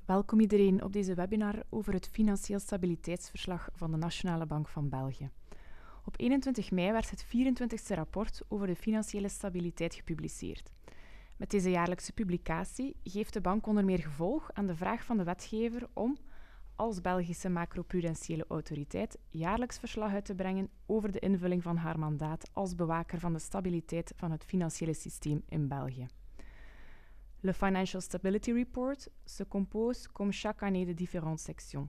Welkom iedereen op deze webinar over het financieel stabiliteitsverslag van de Nationale Bank van België. Op 21 mei werd het 24e rapport over de financiële stabiliteit gepubliceerd. Met deze jaarlijkse publicatie geeft de bank onder meer gevolg aan de vraag van de wetgever om, als Belgische macroprudentiële autoriteit, jaarlijks verslag uit te brengen over de invulling van haar mandaat als bewaker van de stabiliteit van het financiële systeem in België. Le Financial Stability Report se compose comme chaque année de différentes sections.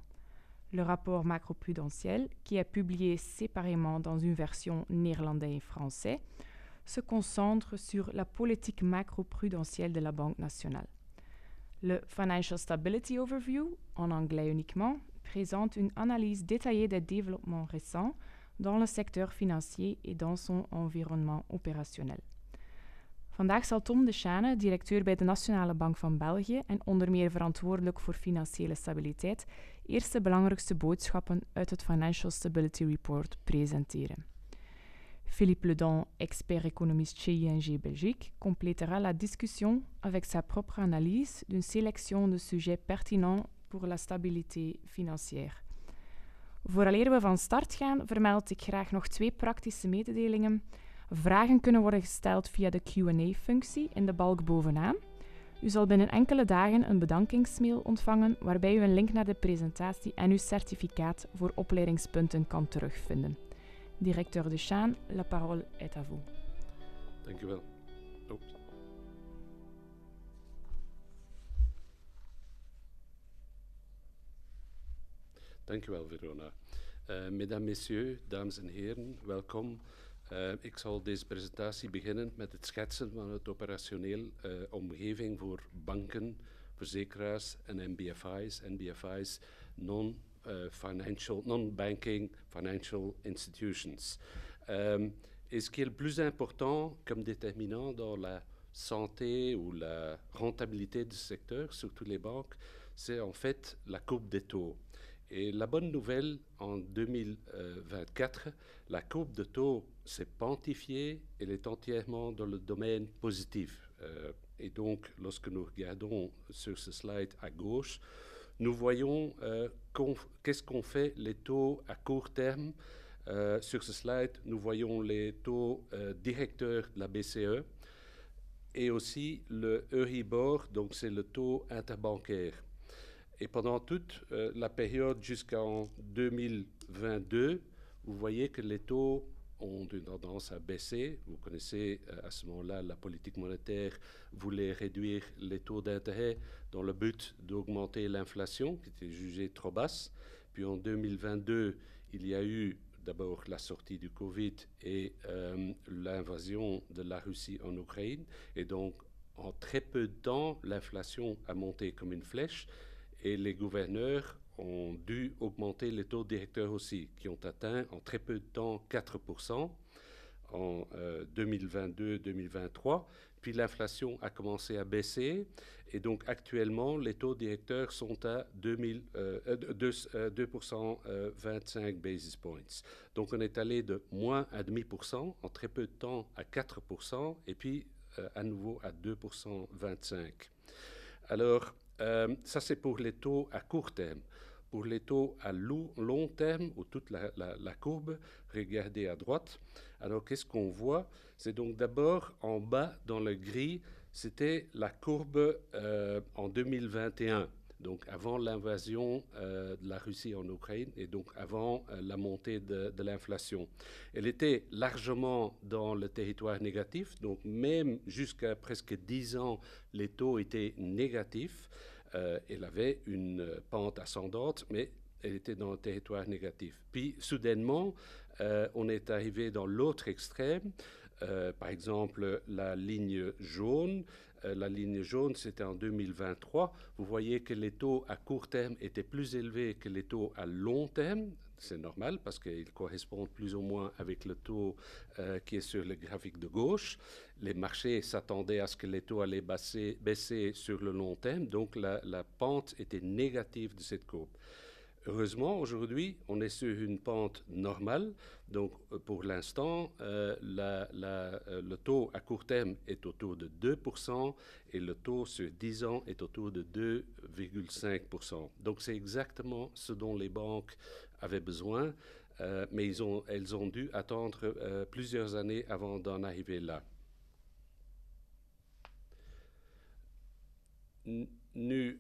Le rapport macroprudentiel, qui est publié séparément dans une version néerlandais et français, se concentre sur la politique macroprudentielle de la Banque nationale. Le Financial Stability Overview, en anglais uniquement, présente une analyse détaillée des développements récents dans le secteur financier et dans son environnement opérationnel. Vandaag zal Tom de Chane, directeur bij de Nationale Bank van België en onder meer verantwoordelijk voor financiële stabiliteit, eerst de belangrijkste boodschappen uit het Financial Stability Report presenteren. Philippe Ledon, expert économiste chez ING Belgique, complétera la discussion avec sa propre analyse d'une sélection de sujets pertinents pour la stabilité financière. Vooraleer we van start gaan, vermeld ik graag nog 2 praktische mededelingen. Vragen kunnen worden gesteld via de Q&A-functie in de balk bovenaan. U zal binnen enkele dagen een bedankingsmail ontvangen waarbij u een link naar de presentatie en uw certificaat voor opleidingspunten kan terugvinden. Directeur de Chane, la parole est à vous. Dank u wel. Dank u wel, Verona. Mesdames, messieurs, dames en heren, welkom. Ik zal deze presentatie beginnen met het schetsen van het operationeel omgeving voor banken, verzekeraars en NBFI's. NBFI's, non-banking financial institutions. Et ce qui est le plus important comme déterminant dans la santé ou la rentabilité du secteur, surtout les banques, c'est en fait la courbe des taux. Et la bonne nouvelle, en 2024, la courbe de taux s'est quantifiée, elle est entièrement dans le domaine positif. Et donc, lorsque nous regardons sur ce slide à gauche, nous voyons qu'est-ce qu'ont fait les taux à court terme. Sur ce slide, nous voyons les taux directeurs de la BCE et aussi le Euribor, donc c'est le taux interbancaire. Et pendant toute la période jusqu'en 2022, vous voyez que les taux ont une tendance à baisser. Vous connaissez à ce moment-là, la politique monétaire voulait réduire les taux d'intérêt dans le but d'augmenter l'inflation, qui était jugée trop basse. Puis en 2022, il y a eu d'abord la sortie du Covid et l'invasion de la Russie en Ukraine. Et donc, en très peu de temps, l'inflation a monté comme une flèche. Et les gouverneurs ont dû augmenter les taux directeurs aussi, qui ont atteint en très peu de temps 4% en 2022-2023. Puis l'inflation a commencé à baisser. Et donc actuellement, les taux directeurs sont à 2,25 basis points. Donc on est allé de moins 1,5% en très peu de temps à 4% et puis à nouveau à 2,25%. Alors, ça, c'est pour les taux à court terme. Pour les taux à long terme, ou toute la courbe, regardez à droite. Alors, qu'est-ce qu'on voit? C'est donc d'abord en bas dans le gris, c'était la courbe en 2021, donc avant l'invasion de la Russie en Ukraine et donc avant la montée de l'inflation. Elle était largement dans le territoire négatif, donc même jusqu'à presque 10 ans, les taux étaient négatifs. Elle avait une pente ascendante, mais elle était dans le territoire négatif. Puis, soudainement, on est arrivé dans l'autre extrême. Par exemple, la ligne jaune. La ligne jaune, c'était en 2023. Vous voyez que les taux à court terme étaient plus élevés que les taux à long terme. C'est normal parce qu'ils correspondent plus ou moins avec le taux qui est sur le graphique de gauche. Les marchés s'attendaient à ce que les taux allaient baisser sur le long terme. Donc, la pente était négative de cette courbe. Heureusement, aujourd'hui, on est sur une pente normale. Donc, pour l'instant, le taux à court terme est autour de 2% et le taux sur 10 ans est autour de 2,5%. Donc, c'est exactement ce dont les banques avaient besoin, mais elles ont dû attendre plusieurs années avant d'en arriver là. Nu,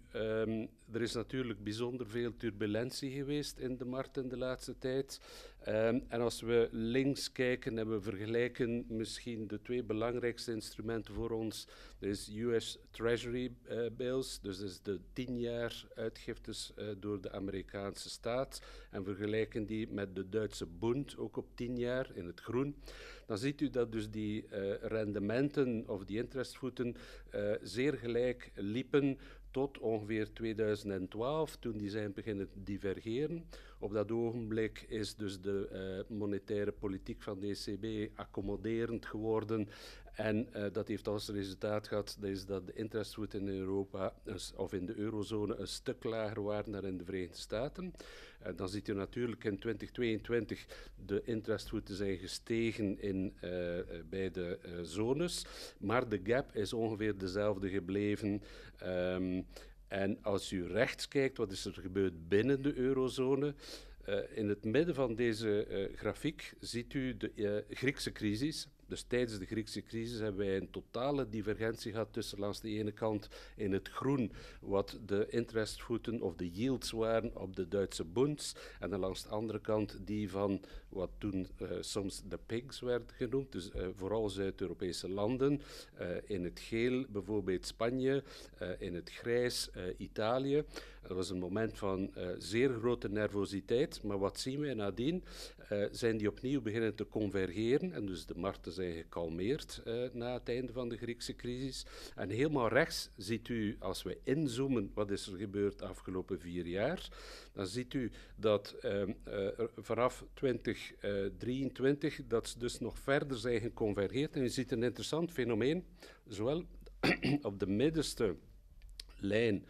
er is natuurlijk bijzonder veel turbulentie geweest in de markt in de laatste tijd. En als we links kijken en we vergelijken misschien de twee belangrijkste instrumenten voor ons, dat is US Treasury bills, dus dat is de 10 jaar uitgiftes door de Amerikaanse staat, en vergelijken die met de Duitse Bund, ook op 10 jaar in het groen, dan ziet u dat dus die rendementen of die interestvoeten zeer gelijk liepen tot ongeveer 2012, toen die zijn beginnen te divergeren. Op dat ogenblik is dus de monetaire politiek van de ECB accommoderend geworden. En dat heeft als resultaat gehad dat de interestvoeten in Europa of in de eurozone een stuk lager waren dan in de Verenigde Staten. Dan ziet u natuurlijk in 2022 de interestvoeten zijn gestegen bij de zones, maar de gap is ongeveer dezelfde gebleven. En als u rechts kijkt, wat is er gebeurd binnen de eurozone? In het midden van deze grafiek ziet u de Griekse crisis. Dus tijdens de Griekse crisis hebben wij een totale divergentie gehad tussen langs de ene kant in het groen wat de interestvoeten of de yields waren op de Duitse Bunds, en dan langs de andere kant die van wat toen soms de pigs werd genoemd, dus vooral Zuid-Europese landen. In het geel bijvoorbeeld Spanje, in het grijs Italië. Dat was een moment van zeer grote nervositeit, maar wat zien wij nadien? Zijn die opnieuw beginnen te convergeren en dus de markten zijn gekalmeerd na het einde van de Griekse crisis. En helemaal rechts ziet u, als we inzoomen, wat is er gebeurd de afgelopen 4 jaar, dan ziet u dat vanaf 2023 dat ze dus nog verder zijn geconvergeerd. En u ziet een interessant fenomeen, zowel op de middenste lijn,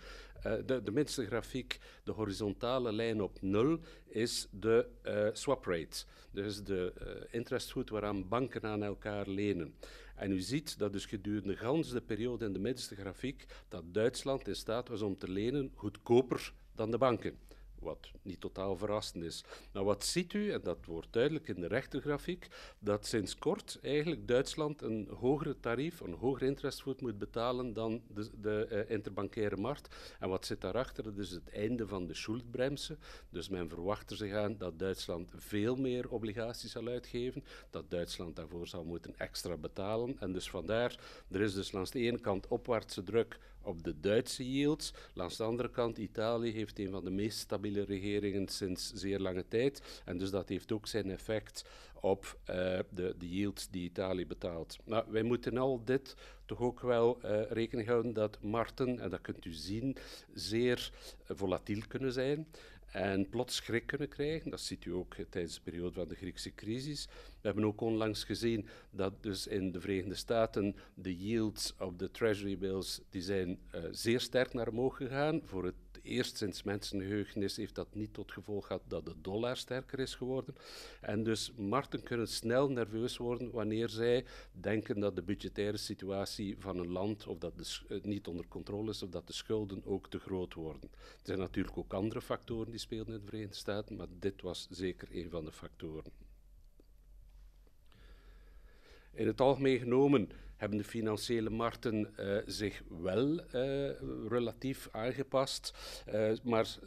de middenste grafiek, de horizontale lijn op 0, is de swap rate. Dus de interestvoet waaraan banken aan elkaar lenen. En u ziet dat dus gedurende gans de periode in de middenste grafiek dat Duitsland in staat was om te lenen goedkoper dan de banken. Wat niet totaal verrassend is. Nou, wat ziet u, en dat wordt duidelijk in de rechtergrafiek, dat sinds kort eigenlijk Duitsland een hogere tarief, een hogere interestvoet moet betalen dan de interbankaire markt. En wat zit daarachter? Dat is het einde van de Schuldbremse. Dus men verwacht er zich aan dat Duitsland veel meer obligaties zal uitgeven, dat Duitsland daarvoor zal moeten extra betalen. En dus vandaar, er is dus langs de ene kant opwaartse druk op de Duitse yields. Langs de andere kant, Italië heeft een van de meest stabiele regeringen sinds zeer lange tijd. En dus dat heeft ook zijn effect op de yields die Italië betaalt. Nou, wij moeten al dit toch ook wel rekening houden dat markten, en dat kunt u zien, zeer volatiel kunnen zijn. En plots schrik kunnen krijgen. Dat ziet u ook tijdens de periode van de Griekse crisis. We hebben ook onlangs gezien dat dus in de Verenigde Staten de yields op de treasury bills die zijn zeer sterk naar omhoog gegaan. Voor het eerst sinds mensenheugenis heeft dat niet tot gevolg gehad dat de dollar sterker is geworden. En dus markten kunnen snel nerveus worden wanneer zij denken dat de budgettaire situatie van een land of dat niet onder controle is of dat de schulden ook te groot worden. Er zijn natuurlijk ook andere factoren die spelen in de Verenigde Staten, maar dit was zeker een van de factoren. In het algemeen genomen hebben de financiële markten zich wel relatief aangepast. Maar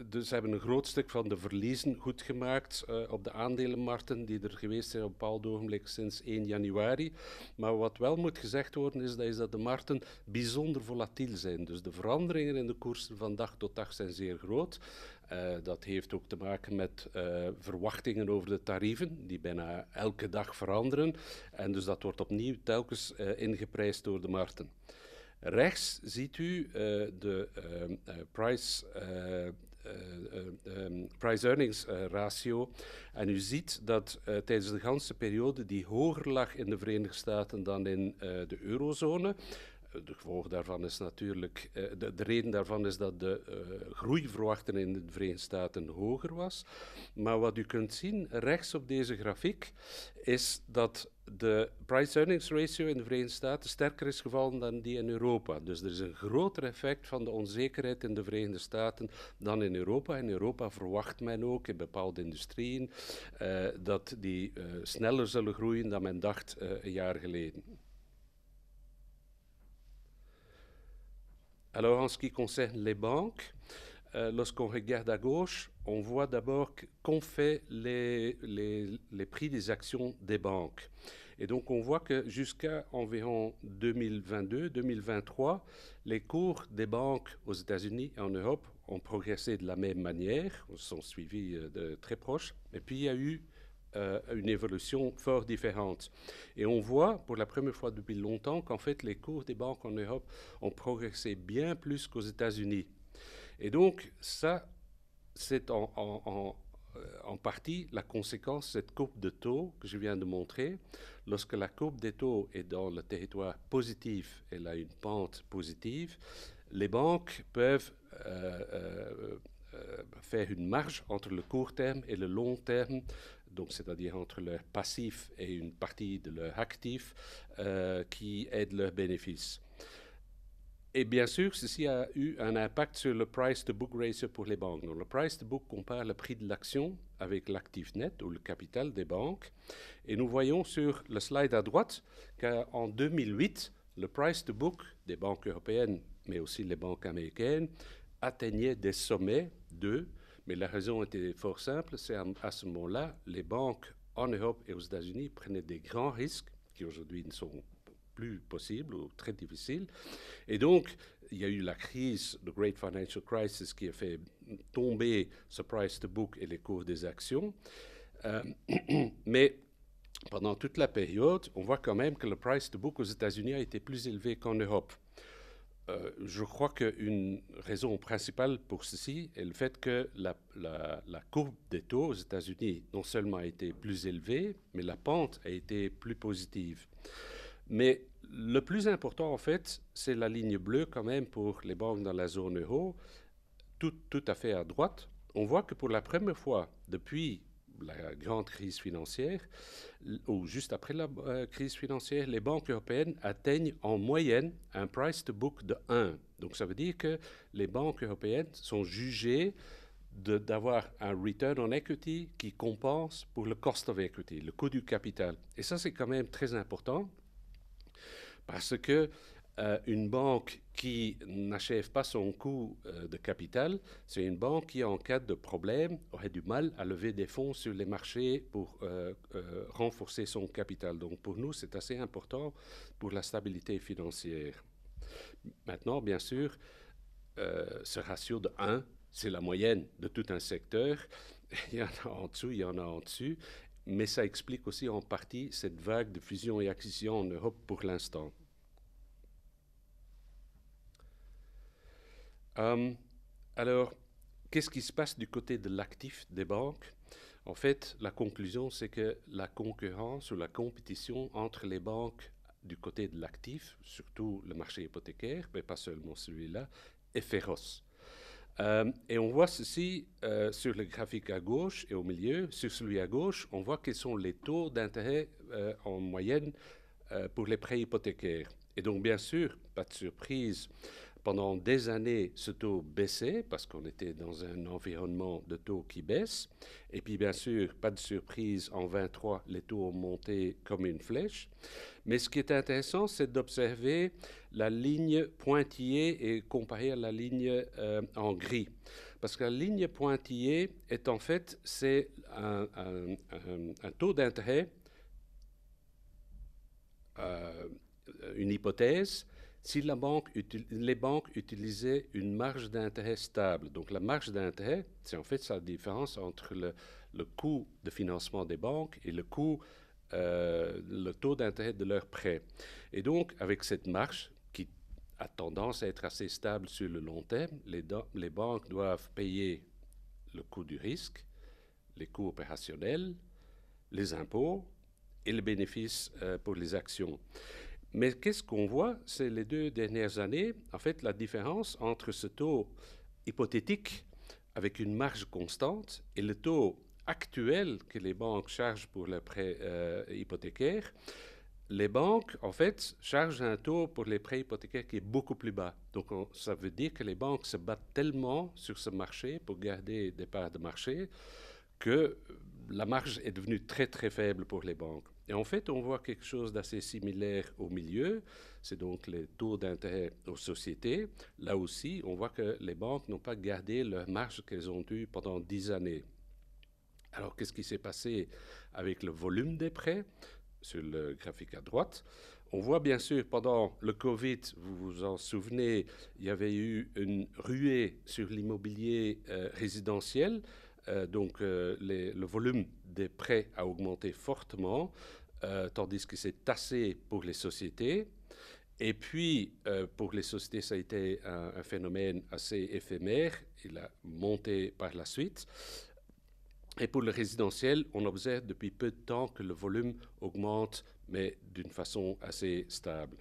dus hebben een groot stuk van de verliezen goed gemaakt op de aandelenmarkten die er geweest zijn op een bepaald ogenblik sinds 1 januari. Maar wat wel moet gezegd worden is dat de markten bijzonder volatiel zijn. Dus de veranderingen in de koersen van dag tot dag zijn zeer groot. Dat heeft ook te maken met verwachtingen over de tarieven, die bijna elke dag veranderen. En dus dat wordt opnieuw telkens ingeprijsd door de markten. Rechts ziet u de price-earnings ratio. En u ziet dat tijdens de ganse periode die hoger lag in de Verenigde Staten dan in de eurozone, de gevolg daarvan is natuurlijk, de reden daarvan is dat de groeiverwachting in de Verenigde Staten hoger was. Maar wat u kunt zien rechts op deze grafiek is dat de price-earnings ratio in de Verenigde Staten sterker is gevallen dan die in Europa. Dus er is een groter effect van de onzekerheid in de Verenigde Staten dan in Europa. In Europa verwacht men ook in bepaalde industrieën dat die sneller zullen groeien dan men dacht een jaar geleden. Alors, en ce qui concerne les banques, lorsqu'on regarde à gauche, on voit d'abord qu'ont fait les prix des actions des banques. Et donc, on voit que jusqu'à environ 2022-2023, les cours des banques aux États-Unis et en Europe ont progressé de la même manière, sont suivis de très proche. Et puis, il y a eu une évolution fort différente. Et on voit pour la première fois depuis longtemps qu'en fait les cours des banques en Europe ont progressé bien plus qu'aux États-Unis. Et donc ça, c'est en partie la conséquence de cette courbe de taux que je viens de montrer. Lorsque la courbe des taux est dans le territoire positif, elle a une pente positive, les banques peuvent faire une marge entre le court terme et le long terme, donc c'est-à-dire entre leur passif et une partie de leur actif qui aide leurs bénéfices. Et bien sûr, ceci a eu un impact sur le price-to-book ratio pour les banques. Donc, le price-to-book compare le prix de l'action avec l'actif net ou le capital des banques. Et nous voyons sur le slide à droite qu'en 2008, le price-to-book des banques européennes, mais aussi les banques américaines, atteignait des sommets d'eux. Mais la raison était fort simple, c'est à ce moment-là, les banques en Europe et aux États-Unis prenaient des grands risques qui aujourd'hui ne sont plus possibles ou très difficiles. Et donc, il y a eu la crise, the Great Financial Crisis, qui a fait tomber ce price-to-book et les cours des actions. Mais pendant toute la période, on voit quand même que le price-to-book aux États-Unis a été plus élevé qu'en Europe. Je crois qu'une raison principale pour ceci est le fait que la courbe des taux aux États-Unis non seulement a été plus élevée, mais la pente a été plus positive. Mais le plus important, en fait, c'est la ligne bleue quand même pour les banques dans la zone euro, tout à fait à droite. On voit que pour la première fois depuis la grande crise financière, ou juste après la crise financière, les banques européennes atteignent en moyenne un price-to-book de 1. Donc ça veut dire que les banques européennes sont jugées d'avoir un return on equity qui compense pour le cost of equity, le coût du capital. Et ça, c'est quand même très important parce que une banque qui n'achève pas son coût de capital, c'est une banque qui, en cas de problème, aurait du mal à lever des fonds sur les marchés pour renforcer son capital. Donc pour nous, c'est assez important pour la stabilité financière. Maintenant, bien sûr, ce ratio de 1, c'est la moyenne de tout un secteur. Il y en a en dessous, il y en a en dessus. Mais ça explique aussi en partie cette vague de fusion et acquisition en Europe pour l'instant. Alors, qu'est-ce qui se passe du côté de l'actif des banques? En fait, la conclusion, c'est que la concurrence ou la compétition entre les banques du côté de l'actif, surtout le marché hypothécaire, mais pas seulement celui-là, est féroce. Et on voit ceci sur le graphique à gauche et au milieu. Sur celui à gauche, on voit quels sont les taux d'intérêt en moyenne pour les prêts hypothécaires. Et donc, bien sûr, pas de surprise, pendant des années, ce taux baissait parce qu'on était dans un environnement de taux qui baisse. Et puis, bien sûr, pas de surprise, en 2023, les taux ont monté comme une flèche. Mais ce qui est intéressant, c'est d'observer la ligne pointillée et comparée à la ligne en gris. Parce que la ligne pointillée est en fait, c'est un taux d'intérêt, une hypothèse, si les banques utilisaient une marge d'intérêt stable. Donc la marge d'intérêt, c'est en fait sa différence entre le coût de financement des banques et le taux d'intérêt de leurs prêts. Et donc, avec cette marge qui a tendance à être assez stable sur le long terme, les banques doivent payer le coût du risque, les coûts opérationnels, les impôts et les bénéfices pour les actions. Mais qu'est-ce qu'on voit? C'est les 2 dernières années, en fait, la différence entre ce taux hypothétique avec une marge constante et le taux actuel que les banques chargent pour les prêts hypothécaires. Les banques, en fait, chargent un taux pour les prêts hypothécaires qui est beaucoup plus bas. Donc, ça veut dire que les banques se battent tellement sur ce marché pour garder des parts de marché que la marge est devenue très, très faible pour les banques. Et en fait, on voit quelque chose d'assez similaire au milieu. C'est donc les taux d'intérêt aux sociétés. Là aussi, on voit que les banques n'ont pas gardé leur marge qu'elles ont eue pendant 10 années. Alors, qu'est-ce qui s'est passé avec le volume des prêts? Sur le graphique à droite, on voit bien sûr pendant le Covid, vous vous en souvenez, il y avait eu une ruée sur l'immobilier résidentiel. Donc le volume des prêts a augmenté fortement, tandis que c'est tassé pour les sociétés. Et puis, pour les sociétés, ça a été un phénomène assez éphémère. Il a monté par la suite. Et pour le résidentiel, on observe depuis peu de temps que le volume augmente, mais d'une façon assez stable.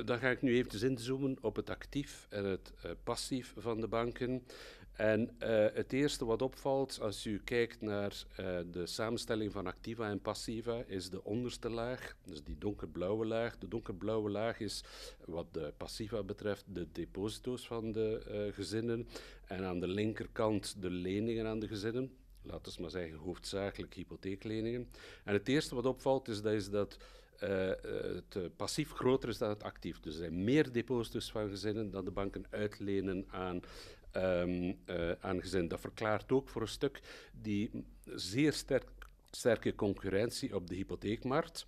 Dan ga ik nu eventjes inzoomen op het actief en het passief van de banken. En het eerste wat opvalt als u kijkt naar de samenstelling van activa en passiva is de onderste laag, dus die donkerblauwe laag. De donkerblauwe laag is wat de passiva betreft de deposito's van de gezinnen en aan de linkerkant de leningen aan de gezinnen. Laten we maar zeggen hoofdzakelijk hypotheekleningen. En het eerste wat opvalt is dat het passief groter is dan het actief. Dus er zijn meer deposito's van gezinnen dan de banken uitlenen aan gezinnen. Dat verklaart ook voor een stuk die zeer sterke concurrentie op de hypotheekmarkt.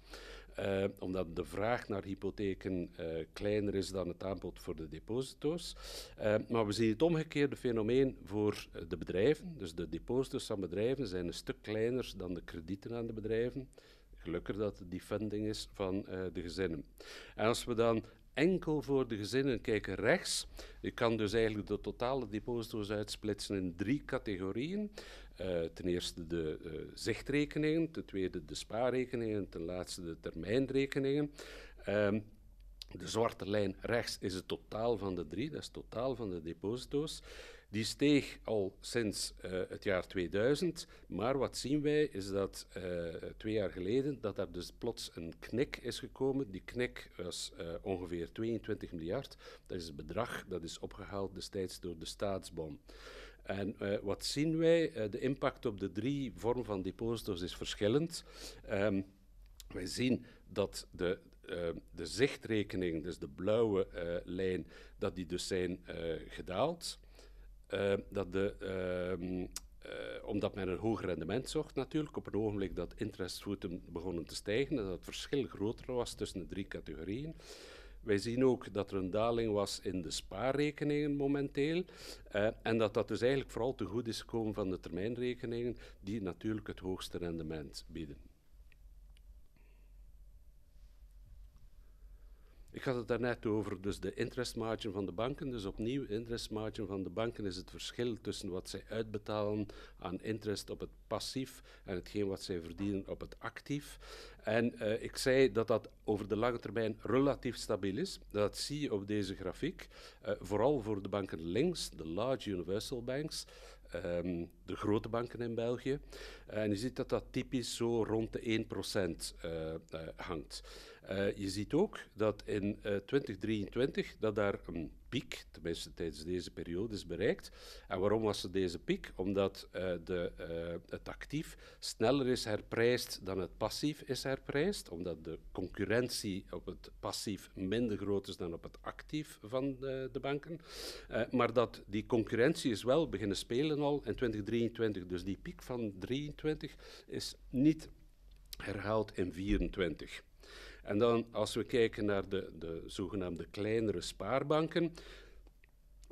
Omdat de vraag naar hypotheken kleiner is dan het aanbod voor de deposito's. Maar we zien het omgekeerde fenomeen voor de bedrijven. Dus de deposito's van bedrijven zijn een stuk kleiner dan de kredieten aan de bedrijven. Gelukkig dat het die funding is van de gezinnen. En als we dan enkel voor de gezinnen kijken rechts, je kan dus eigenlijk de totale deposito's uitsplitsen in 3 categorieën. Ten eerste de zichtrekeningen, ten tweede de spaarrekeningen, ten laatste de termijnrekeningen. De zwarte lijn rechts is het totaal van de 3, dat is het totaal van de deposito's. Die steeg al sinds het jaar 2000, maar wat zien wij is dat 2 jaar geleden dat er dus plots een knik is gekomen. Die knik was ongeveer 22 miljard. Dat is het bedrag dat is opgehaald destijds door de staatsbon. En wat zien wij? De impact op de 3 vormen van deposito's is verschillend. Wij zien dat de zichtrekening, dus de blauwe lijn, dat die dus zijn gedaald. Omdat men een hoger rendement zocht natuurlijk, op het ogenblik dat interestvoeten begonnen te stijgen, dat het verschil groter was tussen de 3 categorieën. Wij zien ook dat er een daling was in de spaarrekeningen momenteel en dat dus eigenlijk vooral te goed is gekomen van de termijnrekeningen die natuurlijk het hoogste rendement bieden. Ik had het daarnet over dus de interest margin van de banken. Dus opnieuw, interest margin van de banken is het verschil tussen wat zij uitbetalen aan interest op het passief en hetgeen wat zij verdienen op het actief. En ik zei dat dat over de lange termijn relatief stabiel is. Dat zie je op deze grafiek. Vooral voor de banken links, de large universal banks. De grote banken in België. En je ziet dat dat typisch zo rond de 1% hangt. Je ziet ook dat in 2023 dat daar een piek, tenminste tijdens deze periode, is bereikt. En waarom was er deze piek? Omdat het actief sneller is herprijsd dan het passief is herprijsd. Omdat de concurrentie op het passief minder groot is dan op het actief van de banken. Maar dat die concurrentie is wel beginnen spelen al in 2023. Dus die piek van 23 is niet herhaald in 24. En dan, als we kijken naar de zogenaamde kleinere spaarbanken,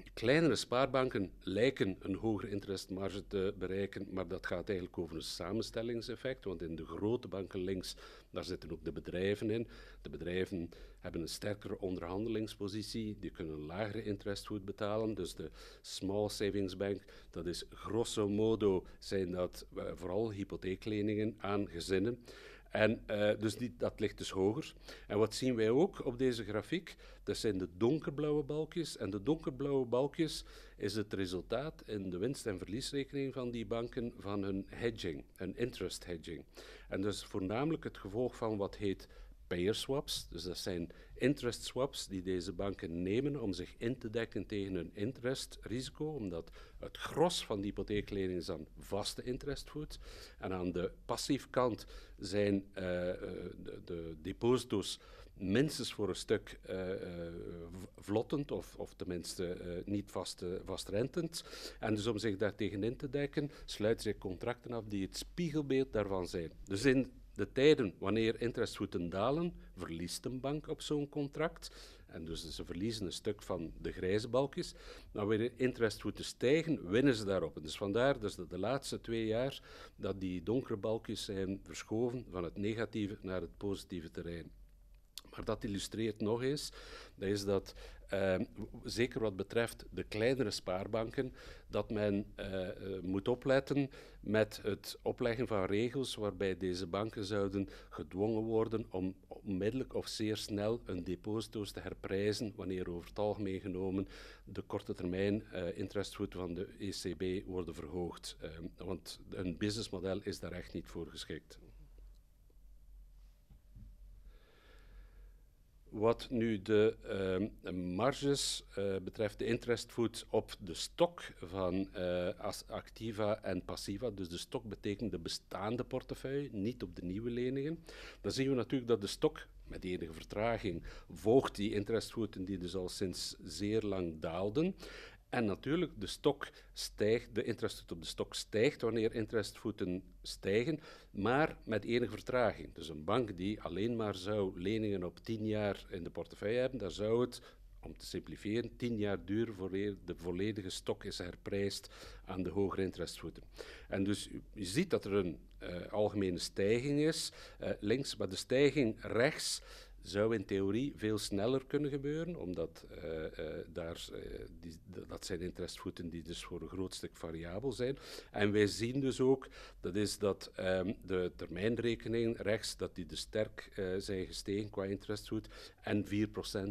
je Kleinere spaarbanken lijken een hogere interestmarge te bereiken, maar dat gaat eigenlijk over een samenstellingseffect, want in de grote banken links, daar zitten ook de bedrijven in. De bedrijven hebben een sterkere onderhandelingspositie, die kunnen een lagere interestvoet betalen. Dus de small savings bank, dat is grosso modo, zijn dat vooral hypotheekleningen aan gezinnen. En dus dat ligt dus hoger. En wat zien wij ook op deze grafiek? Dat zijn de donkerblauwe balkjes. En de donkerblauwe balkjes is het resultaat in de winst- en verliesrekening van die banken van hun hedging, hun interest hedging. En dat is voornamelijk het gevolg van wat heet payer swaps. Dus dat zijn interest swaps die deze banken nemen om zich in te dekken tegen hun interest-risico, omdat het gros van die hypotheeklening is aan vaste interestvoet. En aan de passieve kant zijn de deposito's minstens voor een stuk vlottend of tenminste niet vastrentend. En dus om zich daartegen in te dekken, sluiten zij contracten af die het spiegelbeeld daarvan zijn. Dus in de tijden wanneer interestvoeten dalen, verliest een bank op zo'n contract. En dus ze verliezen een stuk van de grijze balkjes. Maar wanneer interestvoeten stijgen, winnen ze daarop. En dus vandaar dus dat de laatste 2 jaar dat die donkere balkjes zijn verschoven van het negatieve naar het positieve terrein. Maar dat illustreert nog eens, dat is dat zeker wat betreft de kleinere spaarbanken, dat men moet opletten met het opleggen van regels waarbij deze banken zouden gedwongen worden om onmiddellijk of zeer snel hun deposito's te herprijzen wanneer over het algemeen genomen de korte termijn interestvoeten van de ECB worden verhoogd. Want hun businessmodel is daar echt niet voor geschikt. Wat nu de marges betreft, de interestvoet op de stok van activa en passiva, dus de stok betekent de bestaande portefeuille, niet op de nieuwe leningen, dan zien we natuurlijk dat de stok met enige vertraging volgt die interestvoeten die dus al sinds zeer lang daalden. En natuurlijk, de interestvoet op de stok stijgt wanneer interestvoeten stijgen, maar met enige vertraging. Dus een bank die alleen maar zou leningen op 10 jaar in de portefeuille hebben, daar zou het, om te simplifiëren, 10 jaar duren voordat de volledige stok is herprijsd aan de hogere interestvoeten. En dus je ziet dat er een algemene stijging is, links, maar de stijging rechts zou in theorie veel sneller kunnen gebeuren, omdat dat zijn interestvoeten die dus voor een groot stuk variabel zijn. En wij zien dus ook, dat is dat de termijnrekening rechts, dat die dus sterk zijn gestegen qua interestvoet en 4%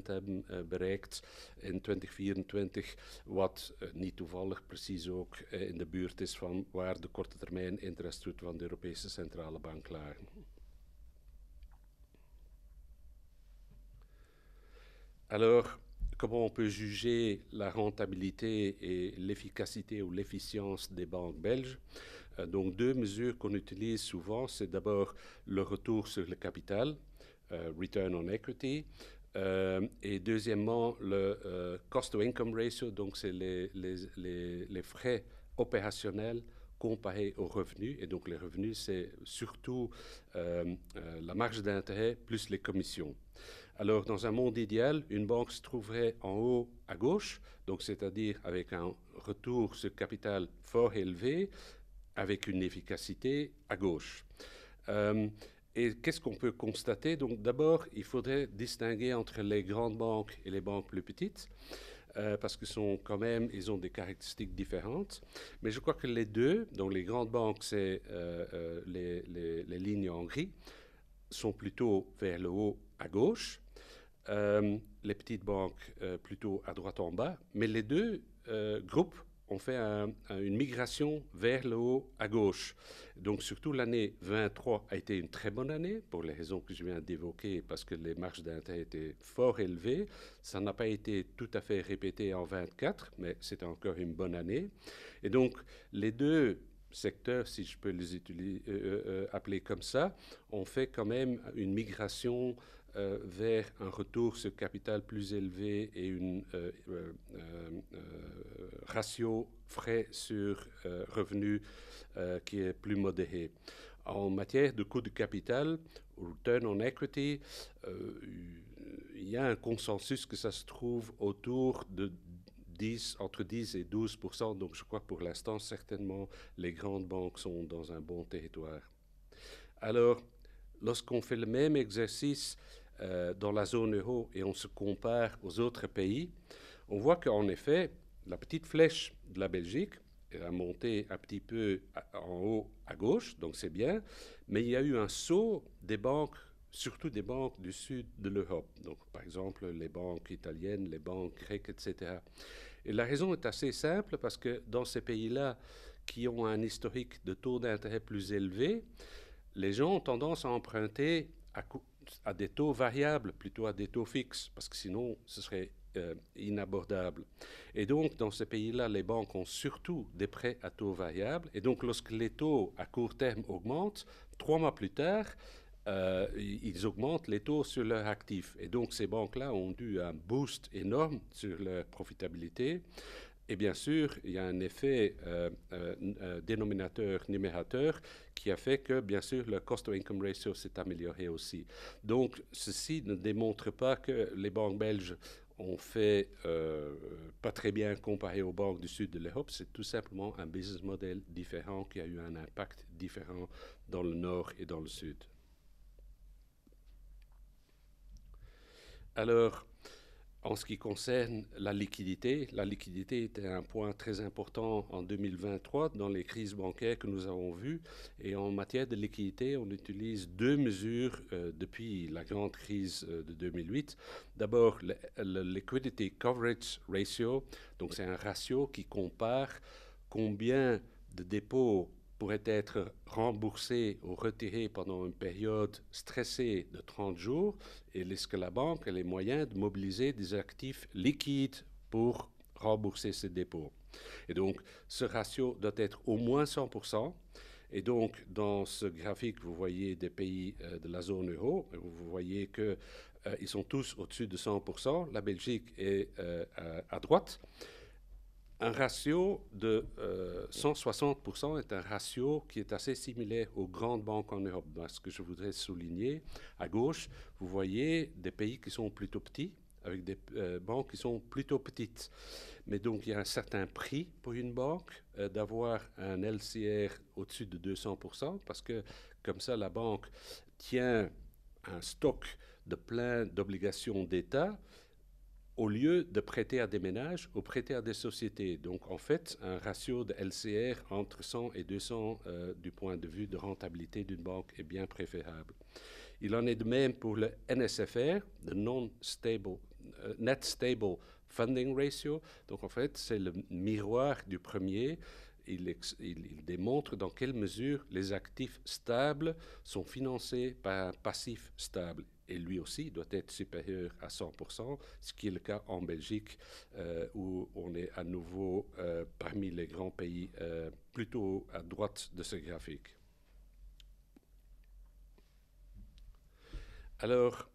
hebben bereikt in 2024, wat niet toevallig precies ook in de buurt is van waar de korte termijn interestvoeten van de Europese Centrale Bank lagen. Alors, comment on peut juger la rentabilité et l'efficacité ou l'efficience des banques belges? Donc, 2 mesures qu'on utilise souvent, c'est d'abord le retour sur le capital, return on equity, et deuxièmement, le cost-to-income ratio, donc c'est les frais opérationnels comparés aux revenus. Et donc, les revenus, c'est surtout la marge d'intérêt plus les commissions. Alors, dans un monde idéal, une banque se trouverait en haut à gauche, donc c'est-à-dire avec un retour sur capital fort élevé, avec une efficacité à gauche. Et qu'est-ce qu'on peut constater? Donc, d'abord, il faudrait distinguer entre les grandes banques et les banques plus petites, parce qu'ils ont des caractéristiques différentes. Mais je crois que les deux, donc les grandes banques, c'est les lignes en gris, sont plutôt vers le haut à gauche. Les petites banques plutôt à droite en bas, mais les deux groupes ont fait une migration vers le haut à gauche. Donc surtout l'année 23 a été une très bonne année, pour les raisons que je viens d'évoquer, parce que les marges d'intérêt étaient fort élevées. Ça n'a pas été tout à fait répété en 24, mais c'était encore une bonne année. Et donc les deux secteurs, si je peux les appeler comme ça, ont fait quand même une migration vers un retour sur capital plus élevé et une ratio frais sur revenus qui est plus modéré. En matière de coût de capital, return on equity, il y a un consensus que ça se trouve autour de entre 10 et 12%. Donc je crois que pour l'instant, certainement, les grandes banques sont dans un bon territoire. Alors, lorsqu'on fait le même exercice dans la zone euro et on se compare aux autres pays, on voit qu'en effet, la petite flèche de la Belgique a monté un petit peu en haut à gauche, donc c'est bien, mais il y a eu un saut des banques, surtout des banques du sud de l'Europe, donc par exemple les banques italiennes, les banques grecques, etc. Et la raison est assez simple, parce que dans ces pays-là qui ont un historique de taux d'intérêt plus élevé, les gens ont tendance à emprunter à des taux variables plutôt à des taux fixes, parce que sinon ce serait inabordable. Et donc, dans ces pays-là, les banques ont surtout des prêts à taux variables. Et donc, lorsque les taux à court terme augmentent, 3 mois plus tard, ils augmentent les taux sur leurs actifs. Et donc, ces banques-là ont eu un boost énorme sur leur profitabilité. Et bien sûr, il y a un effet dénominateur-numérateur qui a fait que, bien sûr, le cost-to-income ratio s'est amélioré aussi. Donc, ceci ne démontre pas que les banques belges ont fait pas très bien comparé aux banques du sud de l'Europe. C'est tout simplement un business model différent qui a eu un impact différent dans le nord et dans le sud. Alors, en ce qui concerne la liquidité était un point très important en 2023 dans les crises bancaires que nous avons vues. Et en matière de liquidité, on utilise deux mesures depuis la grande crise de 2008. D'abord, le Liquidity Coverage Ratio. Donc, c'est un ratio qui compare combien de dépôts pourraient être remboursés ou retirés pendant une période stressée de 30 jours, et est-ce que la banque a les moyens de mobiliser des actifs liquides pour rembourser ces dépôts. Et donc, ce ratio doit être au moins 100%. Et donc, dans ce graphique, vous voyez des pays de la zone euro. Vous voyez qu'ils sont tous au-dessus de 100%. La Belgique est à droite. Un ratio de 160% est un ratio qui est assez similaire aux grandes banques en Europe. Ce que je voudrais souligner, à gauche, vous voyez des pays qui sont plutôt petits, avec des banques qui sont plutôt petites. Mais donc, il y a un certain prix pour une banque d'avoir un LCR au-dessus de 200%, parce que comme ça, la banque tient un stock de plein d'obligations d'État, au lieu de prêter à des ménages ou prêter à des sociétés. Donc, en fait, un ratio de LCR entre 100 et 200 du point de vue de rentabilité d'une banque est bien préférable. Il en est de même pour le NSFR, le Net Stable Funding Ratio. Donc, en fait, c'est le miroir du premier. Il démontre dans quelle mesure les actifs stables sont financés par un passif stable. Et lui aussi doit être supérieur à 100%, ce qui est le cas en Belgique, où on est à nouveau parmi les grands pays plutôt à droite de ce graphique. Alors,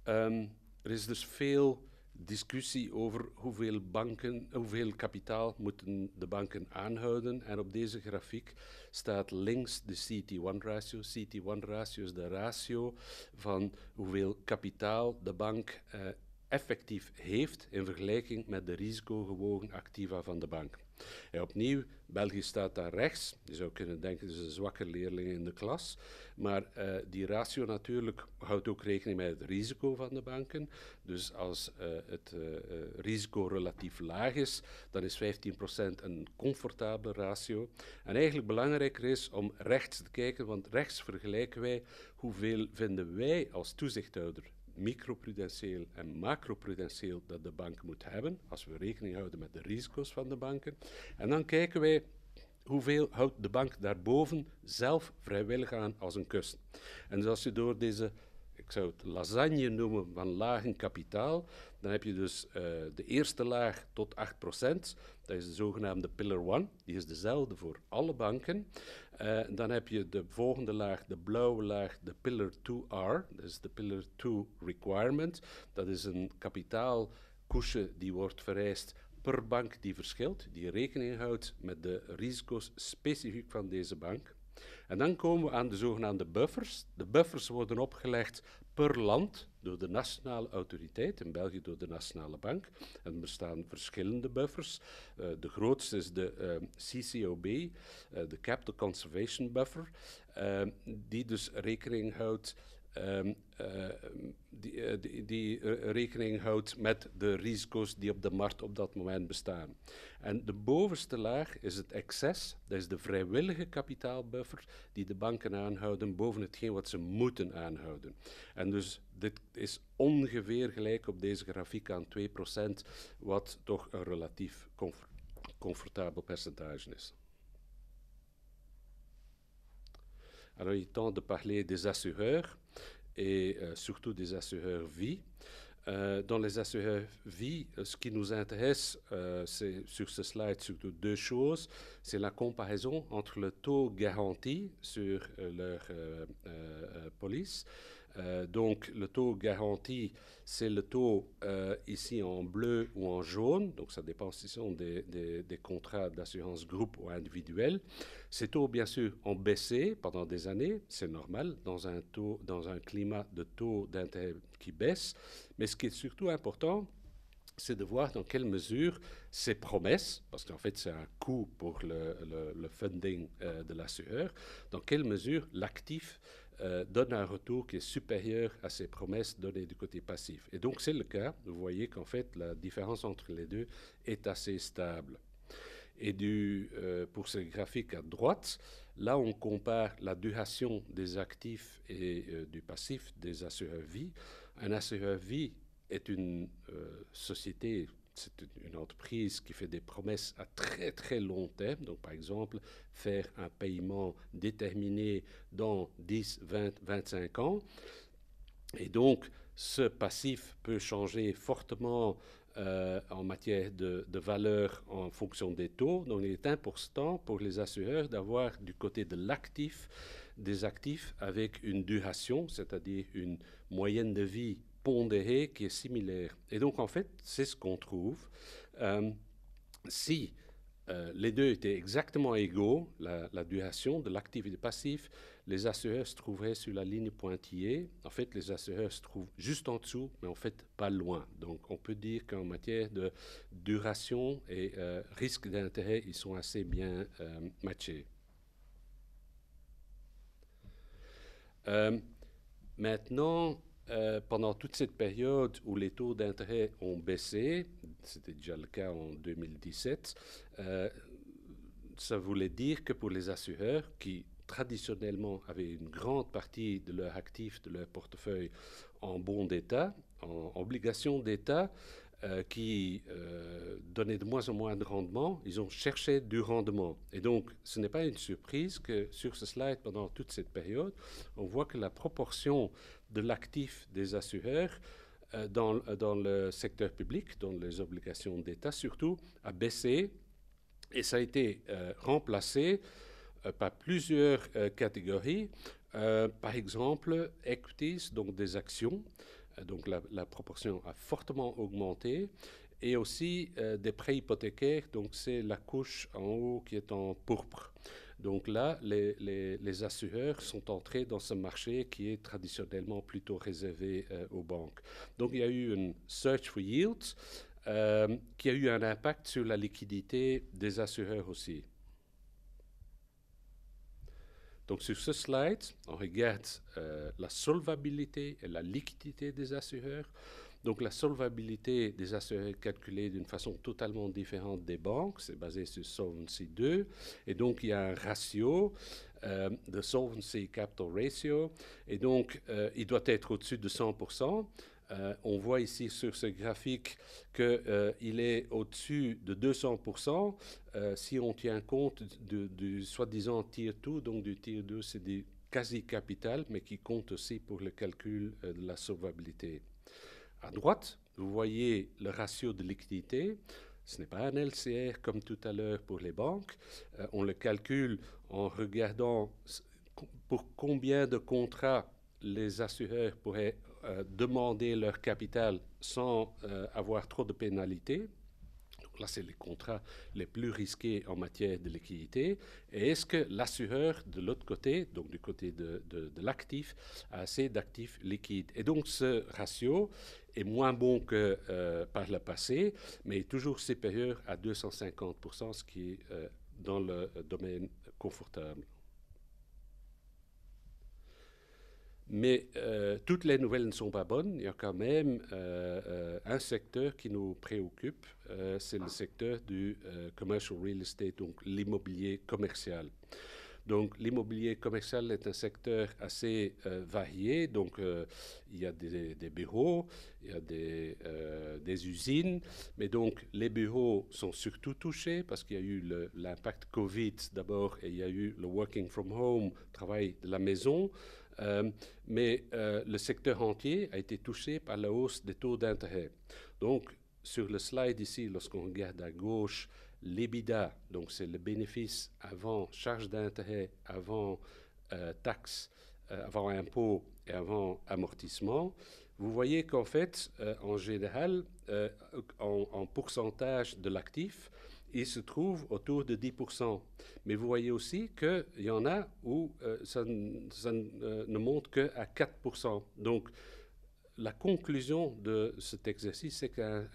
er is dus veel discussie over hoeveel kapitaal moeten de banken aanhouden. En op deze grafiek staat links de CET1-ratio. CET1-ratio is de ratio van hoeveel kapitaal de bank effectief heeft in vergelijking met de risicogewogen activa van de bank. En opnieuw, België staat daar rechts. Je zou kunnen denken, het is een zwakke leerling in de klas. Maar die ratio natuurlijk houdt ook rekening met het risico van de banken. Dus als het risico relatief laag is, dan is 15% een comfortabele ratio. En eigenlijk belangrijker is om rechts te kijken, want rechts vergelijken wij hoeveel vinden wij als toezichthouder microprudentieel en macroprudentieel dat de bank moet hebben, als we rekening houden met de risico's van de banken. En dan kijken wij hoeveel houdt de bank daarboven zelf vrijwillig aan als een kussen. En dus als je door deze, ik zou het lasagne noemen, van lagen kapitaal, dan heb je dus de eerste laag tot 8%. Dat is de zogenaamde Pillar 1. Die is dezelfde voor alle banken. Dan heb je de volgende laag, de blauwe laag, de Pillar 2R. Dat is de Pillar 2 Requirement. Dat is een kapitaalkoesje die wordt vereist per bank die verschilt, die rekening houdt met de risico's specifiek van deze bank. En dan komen we aan de zogenaamde buffers. De buffers worden opgelegd per land door de nationale autoriteit, in België door de Nationale Bank. En er bestaan verschillende buffers. De grootste is de CCOB, de Capital Conservation Buffer, die dus rekening houdt rekening houdt met de risico's die op de markt op dat moment bestaan. En de bovenste laag is het excess, dat is de vrijwillige kapitaalbuffer die de banken aanhouden boven hetgeen wat ze moeten aanhouden. En dus dit is ongeveer gelijk op deze grafiek aan 2%, wat toch een relatief comfortabel percentage is. Alors, il est temps de parler des assureurs et surtout des assureurs vie. Dans les assureurs vie, ce qui nous intéresse, c'est sur ce slide surtout deux choses. C'est la comparaison entre le taux garanti sur leur police. Donc le taux garanti, c'est le taux ici en bleu ou en jaune, donc ça dépend si ce sont des contrats d'assurance groupe ou individuels. Ces taux, bien sûr, ont baissé pendant des années, c'est normal dans un climat de taux d'intérêt qui baisse, mais ce qui est surtout important, c'est de voir dans quelle mesure ces promesses, parce qu'en fait c'est un coût pour le funding de l'assureur, dans quelle mesure l'actif donne un retour qui est supérieur à ces promesses données du côté passif. Et donc c'est le cas, vous voyez qu'en fait la différence entre les deux est assez stable. Et pour ce graphique à droite, là on compare la duration des actifs et du passif des assureurs vie. Un assureur vie est une société, c'est une entreprise qui fait des promesses à très très long terme. Donc par exemple, faire un paiement déterminé dans 10, 20, 25 ans. Et donc ce passif peut changer fortement en matière de valeur en fonction des taux. Donc il est important pour les assureurs d'avoir du côté de l'actif des actifs avec une duration, c'est-à-dire une moyenne de vie pondérée qui est similaire. Et donc, en fait, c'est ce qu'on trouve. Si les deux étaient exactement égaux, la duration de l'actif et du passif, les assureurs se trouveraient sur la ligne pointillée. En fait, les assureurs se trouvent juste en dessous, mais en fait, pas loin. Donc, on peut dire qu'en matière de duration et risque d'intérêt, ils sont assez bien matchés. Maintenant, pendant toute cette période où les taux d'intérêt ont baissé, c'était déjà le cas en 2017, ça voulait dire que pour les assureurs qui traditionnellement avaient une grande partie de leurs actifs, de leur portefeuille en bons d'État, en obligations d'État, qui donnaient de moins en moins de rendement, ils ont cherché du rendement. Et donc, ce n'est pas une surprise que sur ce slide, pendant toute cette période, on voit que la proportion de l'actif des assureurs dans le secteur public, dans les obligations d'État surtout, a baissé et ça a été remplacé par plusieurs catégories. Par exemple, equities, donc des actions. Donc la proportion a fortement augmenté. Et aussi des prêts hypothécaires, donc c'est la couche en haut qui est en pourpre. Donc là, les assureurs sont entrés dans ce marché qui est traditionnellement plutôt réservé aux banques. Donc il y a eu une search for yields qui a eu un impact sur la liquidité des assureurs aussi. Donc sur ce slide, on regarde la solvabilité et la liquidité des assureurs. Donc la solvabilité des assureurs est calculée d'une façon totalement différente des banques, c'est basé sur Solvency 2, et donc il y a un ratio de Solvency Capital Ratio, et donc il doit être au-dessus de 100%. On voit ici sur ce graphique qu'il est au-dessus de 200% si on tient compte du soi-disant Tier 2, donc du Tier 2 c'est du quasi-capital, mais qui compte aussi pour le calcul de la solvabilité. À droite, vous voyez le ratio de liquidité. Ce n'est pas un LCR comme tout à l'heure pour les banques. On le calcule en regardant pour combien de contrats les assureurs pourraient demander leur capital sans avoir trop de pénalités. Là, c'est les contrats les plus risqués en matière de liquidité. Et est-ce que l'assureur, de l'autre côté, donc du côté de l'actif, a assez d'actifs liquides? Et donc, ce ratio est moins bon que par le passé, mais est toujours supérieur à 250%, ce qui est dans le domaine confortable. Mais toutes les nouvelles ne sont pas bonnes. Il y a quand même un secteur qui nous préoccupe, c'est le secteur du commercial real estate, donc l'immobilier commercial. Donc l'immobilier commercial est un secteur assez varié. Donc il y a des bureaux, il y a des usines, mais donc les bureaux sont surtout touchés parce qu'il y a eu l'impact Covid d'abord et il y a eu le working from home, travail de la maison. Mais le secteur entier a été touché par la hausse des taux d'intérêt. Donc, sur le slide ici, lorsqu'on regarde à gauche, l'EBITDA, donc c'est le bénéfice avant charge d'intérêt, avant taxes, avant impôts et avant amortissement, vous voyez qu'en fait, en général, en pourcentage de l'actif, il se trouve autour de 10%. Mais vous voyez aussi qu'il y en a où ça ne monte qu'à 4%. Donc, la conclusion de cet exercice, c'est qu'un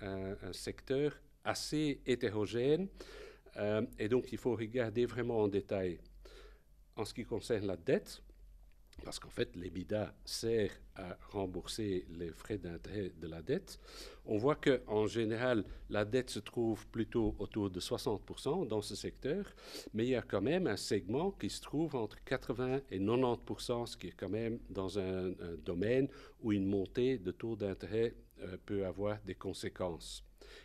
secteur assez hétérogène, et donc il faut regarder vraiment en détail. En ce qui concerne la dette, parce qu'en fait, l'EBITDA sert à rembourser les frais d'intérêt de la dette. On voit qu'en général, la dette se trouve plutôt autour de 60% dans ce secteur, mais il y a quand même un segment qui se trouve entre 80 et 90%, ce qui est quand même dans un domaine où une montée de taux d'intérêt peut avoir des conséquences.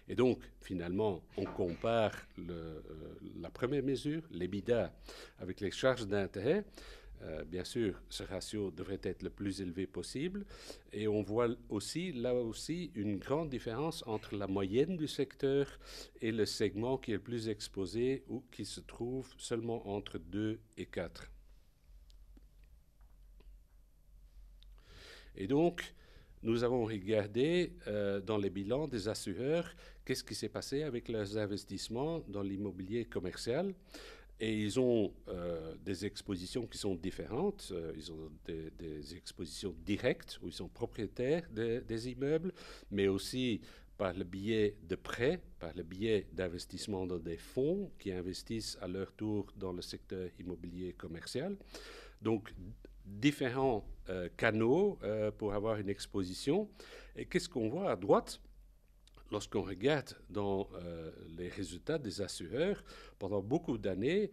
Et donc, finalement, on compare la première mesure, l'EBITDA, avec les charges d'intérêt. Bien sûr, ce ratio devrait être le plus élevé possible. Et on voit aussi, là aussi, une grande différence entre la moyenne du secteur et le segment qui est le plus exposé ou qui se trouve seulement entre 2 et 4. Et donc, nous avons regardé dans les bilans des assureurs qu'est-ce qui s'est passé avec leurs investissements dans l'immobilier commercial. Et ils ont des expositions qui sont différentes. Ils ont des expositions directes où ils sont propriétaires des immeubles, mais aussi par le biais de prêts, par le biais d'investissements dans des fonds qui investissent à leur tour dans le secteur immobilier commercial. Donc, différents canaux pour avoir une exposition. Et qu'est-ce qu'on voit à droite ? Lorsqu'on regarde dans les résultats des assureurs, pendant beaucoup d'années,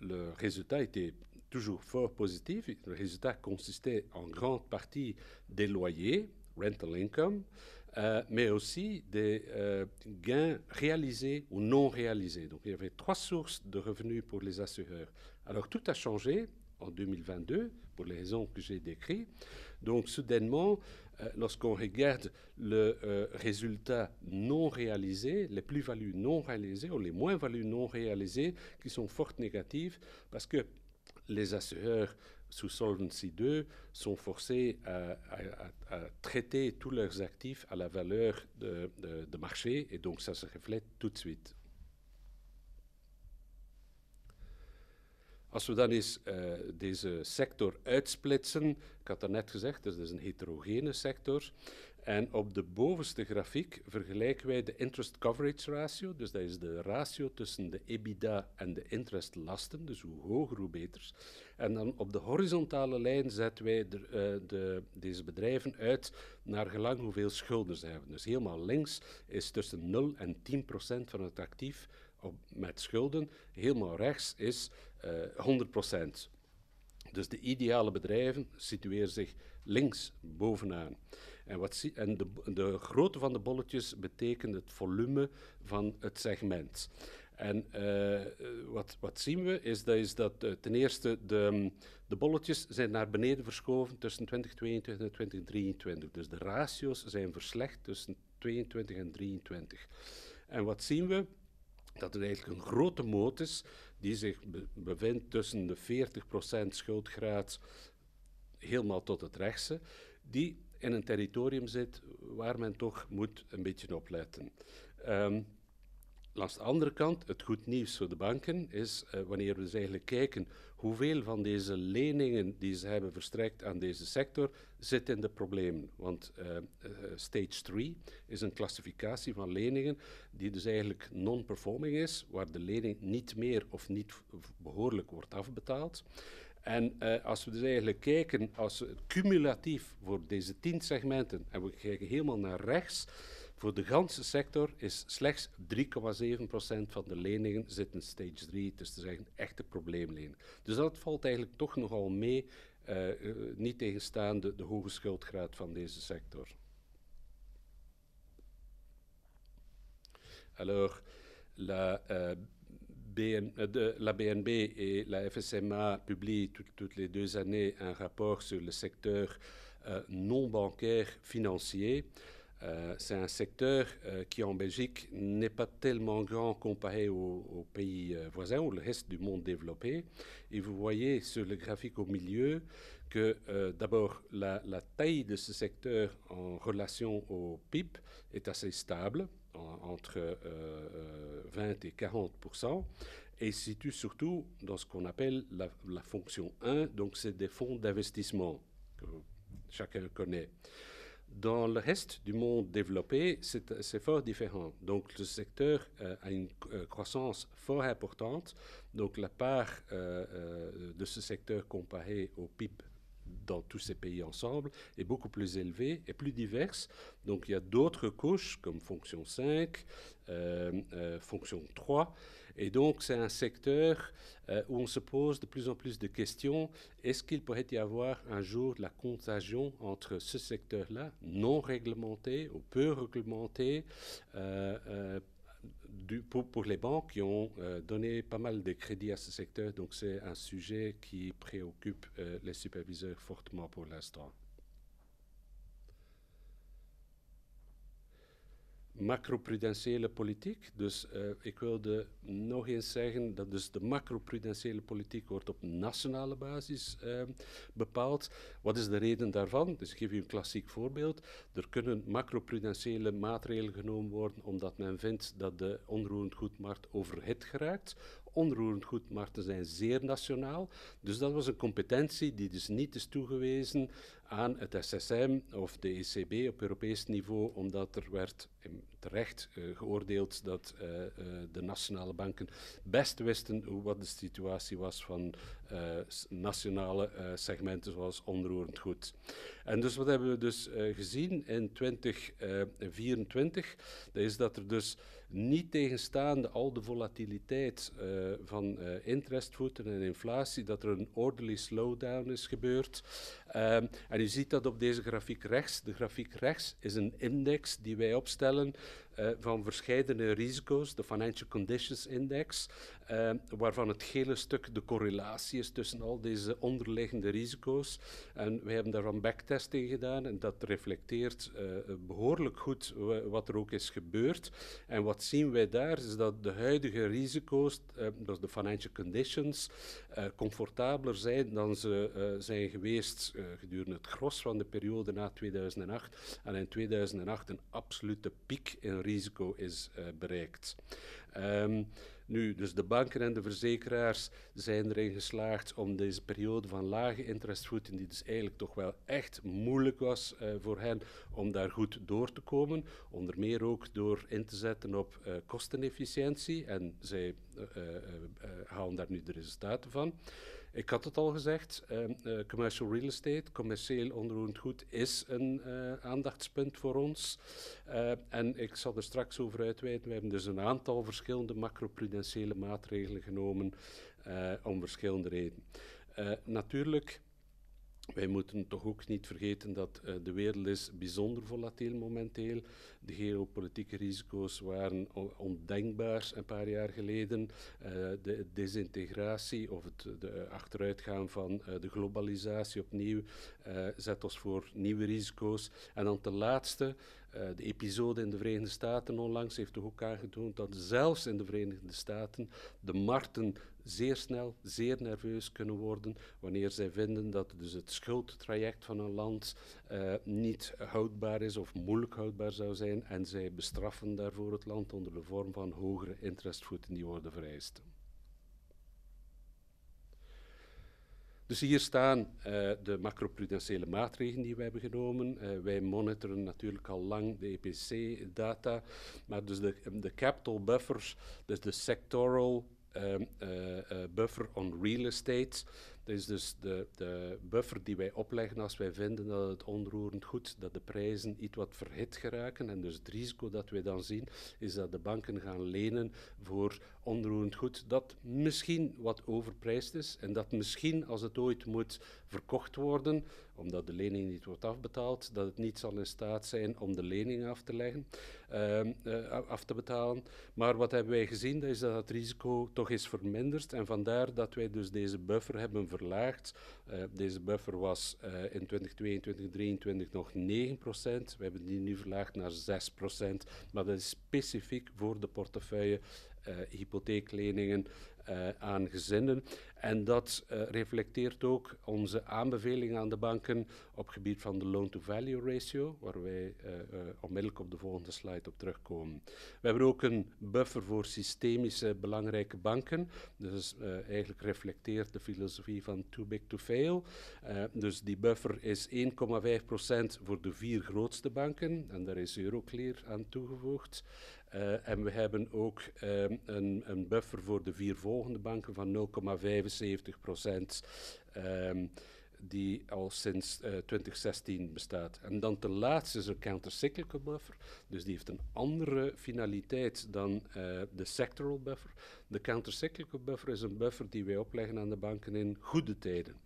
le résultat était toujours fort positif. Le résultat consistait en grande partie des loyers, rental income, mais aussi des gains réalisés ou non réalisés. Donc il y avait 3 sources de revenus pour les assureurs. Alors tout a changé en 2022, pour les raisons que j'ai décrites. Donc soudainement, lorsqu'on regarde le résultat non réalisé, les plus-values non réalisées ou les moins-values non réalisées qui sont fort négatives parce que les assureurs sous Solvency II sont forcés à traiter tous leurs actifs à la valeur de marché et donc ça se reflète tout de suite. Als we dan eens deze sector uitsplitsen, ik had net gezegd, dat is een heterogene sector. En op de bovenste grafiek vergelijken wij de interest coverage ratio, dus dat is de ratio tussen de EBITDA en de interestlasten, dus hoe hoger hoe beter. En dan op de horizontale lijn zetten wij deze bedrijven uit naar gelang hoeveel schulden ze hebben. Dus helemaal links is tussen 0 en 10% van het actief met schulden. Helemaal rechts is 100%. Dus de ideale bedrijven situeren zich links bovenaan. En de grootte van de bolletjes betekent het volume van het segment. En wat zien we is dat ten eerste de bolletjes zijn naar beneden verschoven tussen 2022 en 2023. Dus de ratio's zijn verslecht tussen 22 en 23. En wat zien we? Dat er eigenlijk een grote moot is die zich bevindt tussen de 40% schuldgraad helemaal tot het rechtse, die in een territorium zit waar men toch moet een beetje opletten. Langs de andere kant, het goed nieuws voor de banken is, wanneer we dus eigenlijk kijken hoeveel van deze leningen die ze hebben verstrekt aan deze sector, zit in de problemen. Want stage 3 is een klassificatie van leningen die dus eigenlijk non-performing is, waar de lening niet meer of niet behoorlijk wordt afbetaald. En als we dus eigenlijk kijken, als we cumulatief voor deze 10 segmenten, en we kijken helemaal naar rechts, voor de ganse sector is slechts 3,7% van de leningen zit in stage 3, dus te zeggen echte probleemleningen. Dus dat valt eigenlijk toch nogal mee, niet tegenstaande de hoge schuldgraad van deze sector. Alors, la BNB et la FSMA publient toutes les 2 années un rapport sur le secteur non bancaire financier. C'est un secteur qui en Belgique n'est pas tellement grand comparé aux pays voisins ou le reste du monde développé. Et vous voyez sur le graphique au milieu que d'abord la taille de ce secteur en relation au PIB est assez stable, entre 20 et 40%, et se situe surtout dans ce qu'on appelle la fonction 1, donc c'est des fonds d'investissement que chacun connaît. Dans le reste du monde développé, c'est fort différent. Donc le secteur a une croissance fort importante. Donc la part de ce secteur comparé au PIB dans tous ces pays ensemble est beaucoup plus élevée et plus diverse. Donc il y a d'autres couches comme fonction 5, fonction 3. Et donc c'est un secteur où on se pose de plus en plus de questions. Est-ce qu'il pourrait y avoir un jour de la contagion entre ce secteur-là, non réglementé ou peu réglementé, pour les banques qui ont donné pas mal de crédits à ce secteur. Donc c'est un sujet qui préoccupe les superviseurs fortement pour l'instant. Macroprudentiële politiek. Dus ik wilde nog eens zeggen dat dus de macroprudentiële politiek wordt op nationale basis bepaald. Wat is de reden daarvan? Dus ik geef u een klassiek voorbeeld. Er kunnen macroprudentiële maatregelen genomen worden omdat men vindt dat de onroerend goedmarkt overhit geraakt. Onroerend goedmarkten zijn zeer nationaal. Dus dat was een competentie die dus niet is toegewezen aan het SSM of de ECB op Europees niveau, omdat er werd terecht geoordeeld dat de nationale banken best wisten wat de situatie was van nationale segmenten zoals onroerend goed. En dus wat hebben we dus gezien in 2024? Dat is dat er dus niet tegenstaande al de volatiliteit van interestvoeten en inflatie, dat er een orderly slowdown is gebeurd. En u ziet dat op deze grafiek rechts. De grafiek rechts is een index die wij opstellen van verschillende risico's, de Financial Conditions Index, waarvan het gele stuk de correlatie is tussen al deze onderliggende risico's. En wij hebben daarvan backtesting gedaan en dat reflecteert behoorlijk goed wat er ook is gebeurd. En wat zien wij daar is dat de huidige risico's, dus de Financial Conditions, comfortabeler zijn dan ze zijn geweest gedurende het gros van de periode na 2008. En in 2008 een absolute piek in risico is bereikt. Nu, dus de banken en de verzekeraars zijn erin geslaagd om deze periode van lage interestvoeten, die dus eigenlijk toch wel echt moeilijk was voor hen, om daar goed door te komen. Onder meer ook door in te zetten op kostenefficiëntie. En zij halen daar nu de resultaten van. Ik had het al gezegd, commercial real estate, commercieel onroerend goed, is een aandachtspunt voor ons. En ik zal er straks over uitweiden. We hebben dus een aantal verschillende macroprudentiële maatregelen genomen om verschillende redenen. Natuurlijk, wij moeten toch ook niet vergeten dat de wereld is bijzonder volatiel momenteel. De geopolitieke risico's waren ondenkbaar een paar jaar geleden. De desintegratie of de achteruitgaan van de globalisatie opnieuw zet ons voor nieuwe risico's. En dan ten laatste De episode in de Verenigde Staten onlangs heeft toch ook aangetoond dat zelfs in de Verenigde Staten de markten zeer snel, zeer nerveus kunnen worden wanneer zij vinden dat dus het schuldtraject van een land niet houdbaar is of moeilijk houdbaar zou zijn en zij bestraffen daarvoor het land onder de vorm van hogere interestvoeten die worden vereist. Dus hier staan de macroprudentiële maatregelen die we hebben genomen. Wij monitoren natuurlijk al lang de EPC-data, maar dus de capital buffers, dus de sectoral buffer on real estate. Dat is dus de buffer die wij opleggen als wij vinden dat het onroerend goed, dat de prijzen iets wat verhit geraken. En dus het risico dat wij dan zien, is dat de banken gaan lenen voor onroerend goed dat misschien wat overprijsd is en dat misschien als het ooit moet verkocht worden, omdat de lening niet wordt afbetaald, dat het niet zal in staat zijn om de lening af te betalen. Maar wat hebben wij gezien, dat is dat het risico toch is verminderd en vandaar dat wij dus deze buffer hebben verlaagd. Deze buffer was in 2022, 2023 nog 9%. We hebben die nu verlaagd naar 6%, maar dat is specifiek voor de portefeuille hypotheekleningen aan gezinnen. En dat reflecteert ook onze aanbevelingen aan de banken op gebied van de loan-to-value ratio, waar wij onmiddellijk op de volgende slide op terugkomen. We hebben ook een buffer voor systemische belangrijke banken. Dus eigenlijk reflecteert de filosofie van too big to fail. Dus die buffer is 1,5% voor de 4 grootste banken. En daar is Euroclear aan toegevoegd. En we hebben ook een buffer voor de 4 volgende banken van 0,75%, die al sinds 2016 bestaat. En dan ten laatste is een countercyclical buffer, dus die heeft een andere finaliteit dan de sectoral buffer. De countercyclical buffer is een buffer die wij opleggen aan de banken in goede tijden.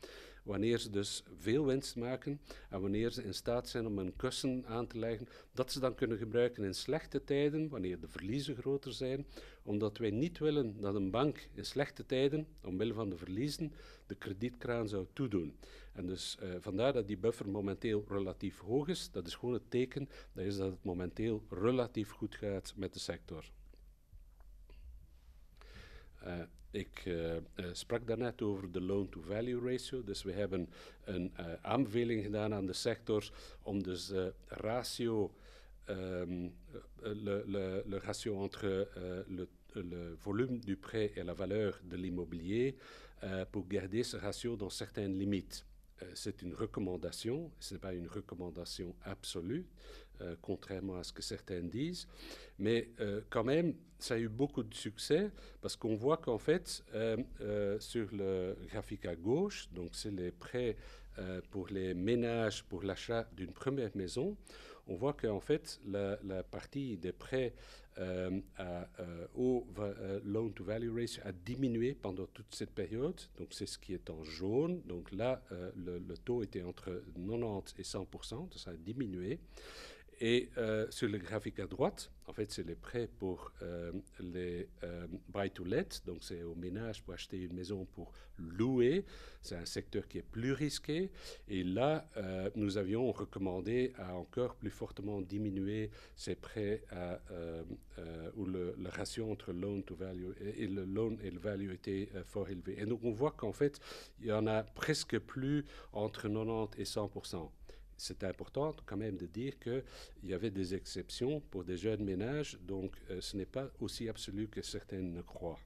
Wanneer ze dus veel winst maken en wanneer ze in staat zijn om een kussen aan te leggen, dat ze dan kunnen gebruiken in slechte tijden, wanneer de verliezen groter zijn, omdat wij niet willen dat een bank in slechte tijden, omwille van de verliezen, de kredietkraan zou toedoen. En dus vandaar dat die buffer momenteel relatief hoog is. Dat is gewoon het teken dat het momenteel relatief goed gaat met de sector. Ik sprak daarnet over de loan-to-value ratio. Dus we hebben een aanbeveling gedaan aan de sector om dus de ratio, le ratio entre le volume du prêt et la valeur de l'immobilier pour garder ce ratio dans certaines limites. C'est une recommandation, ce n'est pas une recommandation absolue, contrairement à ce que certains disent. Mais quand même, ça a eu beaucoup de succès parce qu'on voit qu'en fait, sur le graphique à gauche, donc c'est les prêts pour les ménages pour l'achat d'une première maison, on voit qu'en fait, la partie des prêts au loan-to-value ratio a diminué pendant toute cette période. Donc, c'est ce qui est en jaune. Donc là, le taux était entre 90 et 100%, donc ça a diminué. Et sur le graphique à droite, en fait, c'est les prêts pour les buy-to-let, donc c'est aux ménages pour acheter une maison pour louer. C'est un secteur qui est plus risqué. Et là, nous avions recommandé à encore plus fortement diminuer ces prêts où le ratio entre loan to value et le loan et le value était fort élevé. Et donc, on voit qu'en fait, il y en a presque plus entre 90 et 100%. C'est important quand même de dire qu'il y avait des exceptions pour des jeunes ménages, donc ce n'est pas aussi absolu que certains ne croient.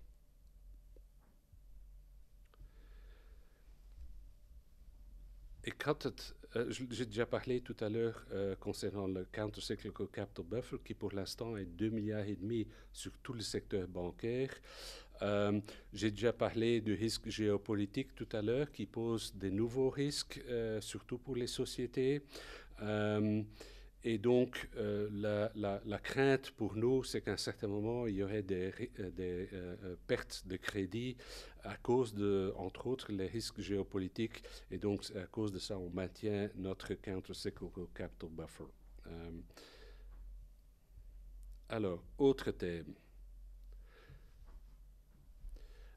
J'ai déjà parlé tout à l'heure concernant le countercyclical capital buffer qui pour l'instant est 2,5 milliards sur tout le secteur bancaire. J'ai déjà parlé du risque géopolitique tout à l'heure qui pose des nouveaux risques, surtout pour les sociétés. Et donc, la crainte pour nous, c'est qu'à un certain moment, il y aurait des pertes de crédit à cause de, entre autres, les risques géopolitiques. Et donc, à cause de ça, on maintient notre countercyclical capital buffer. Alors, autre thème.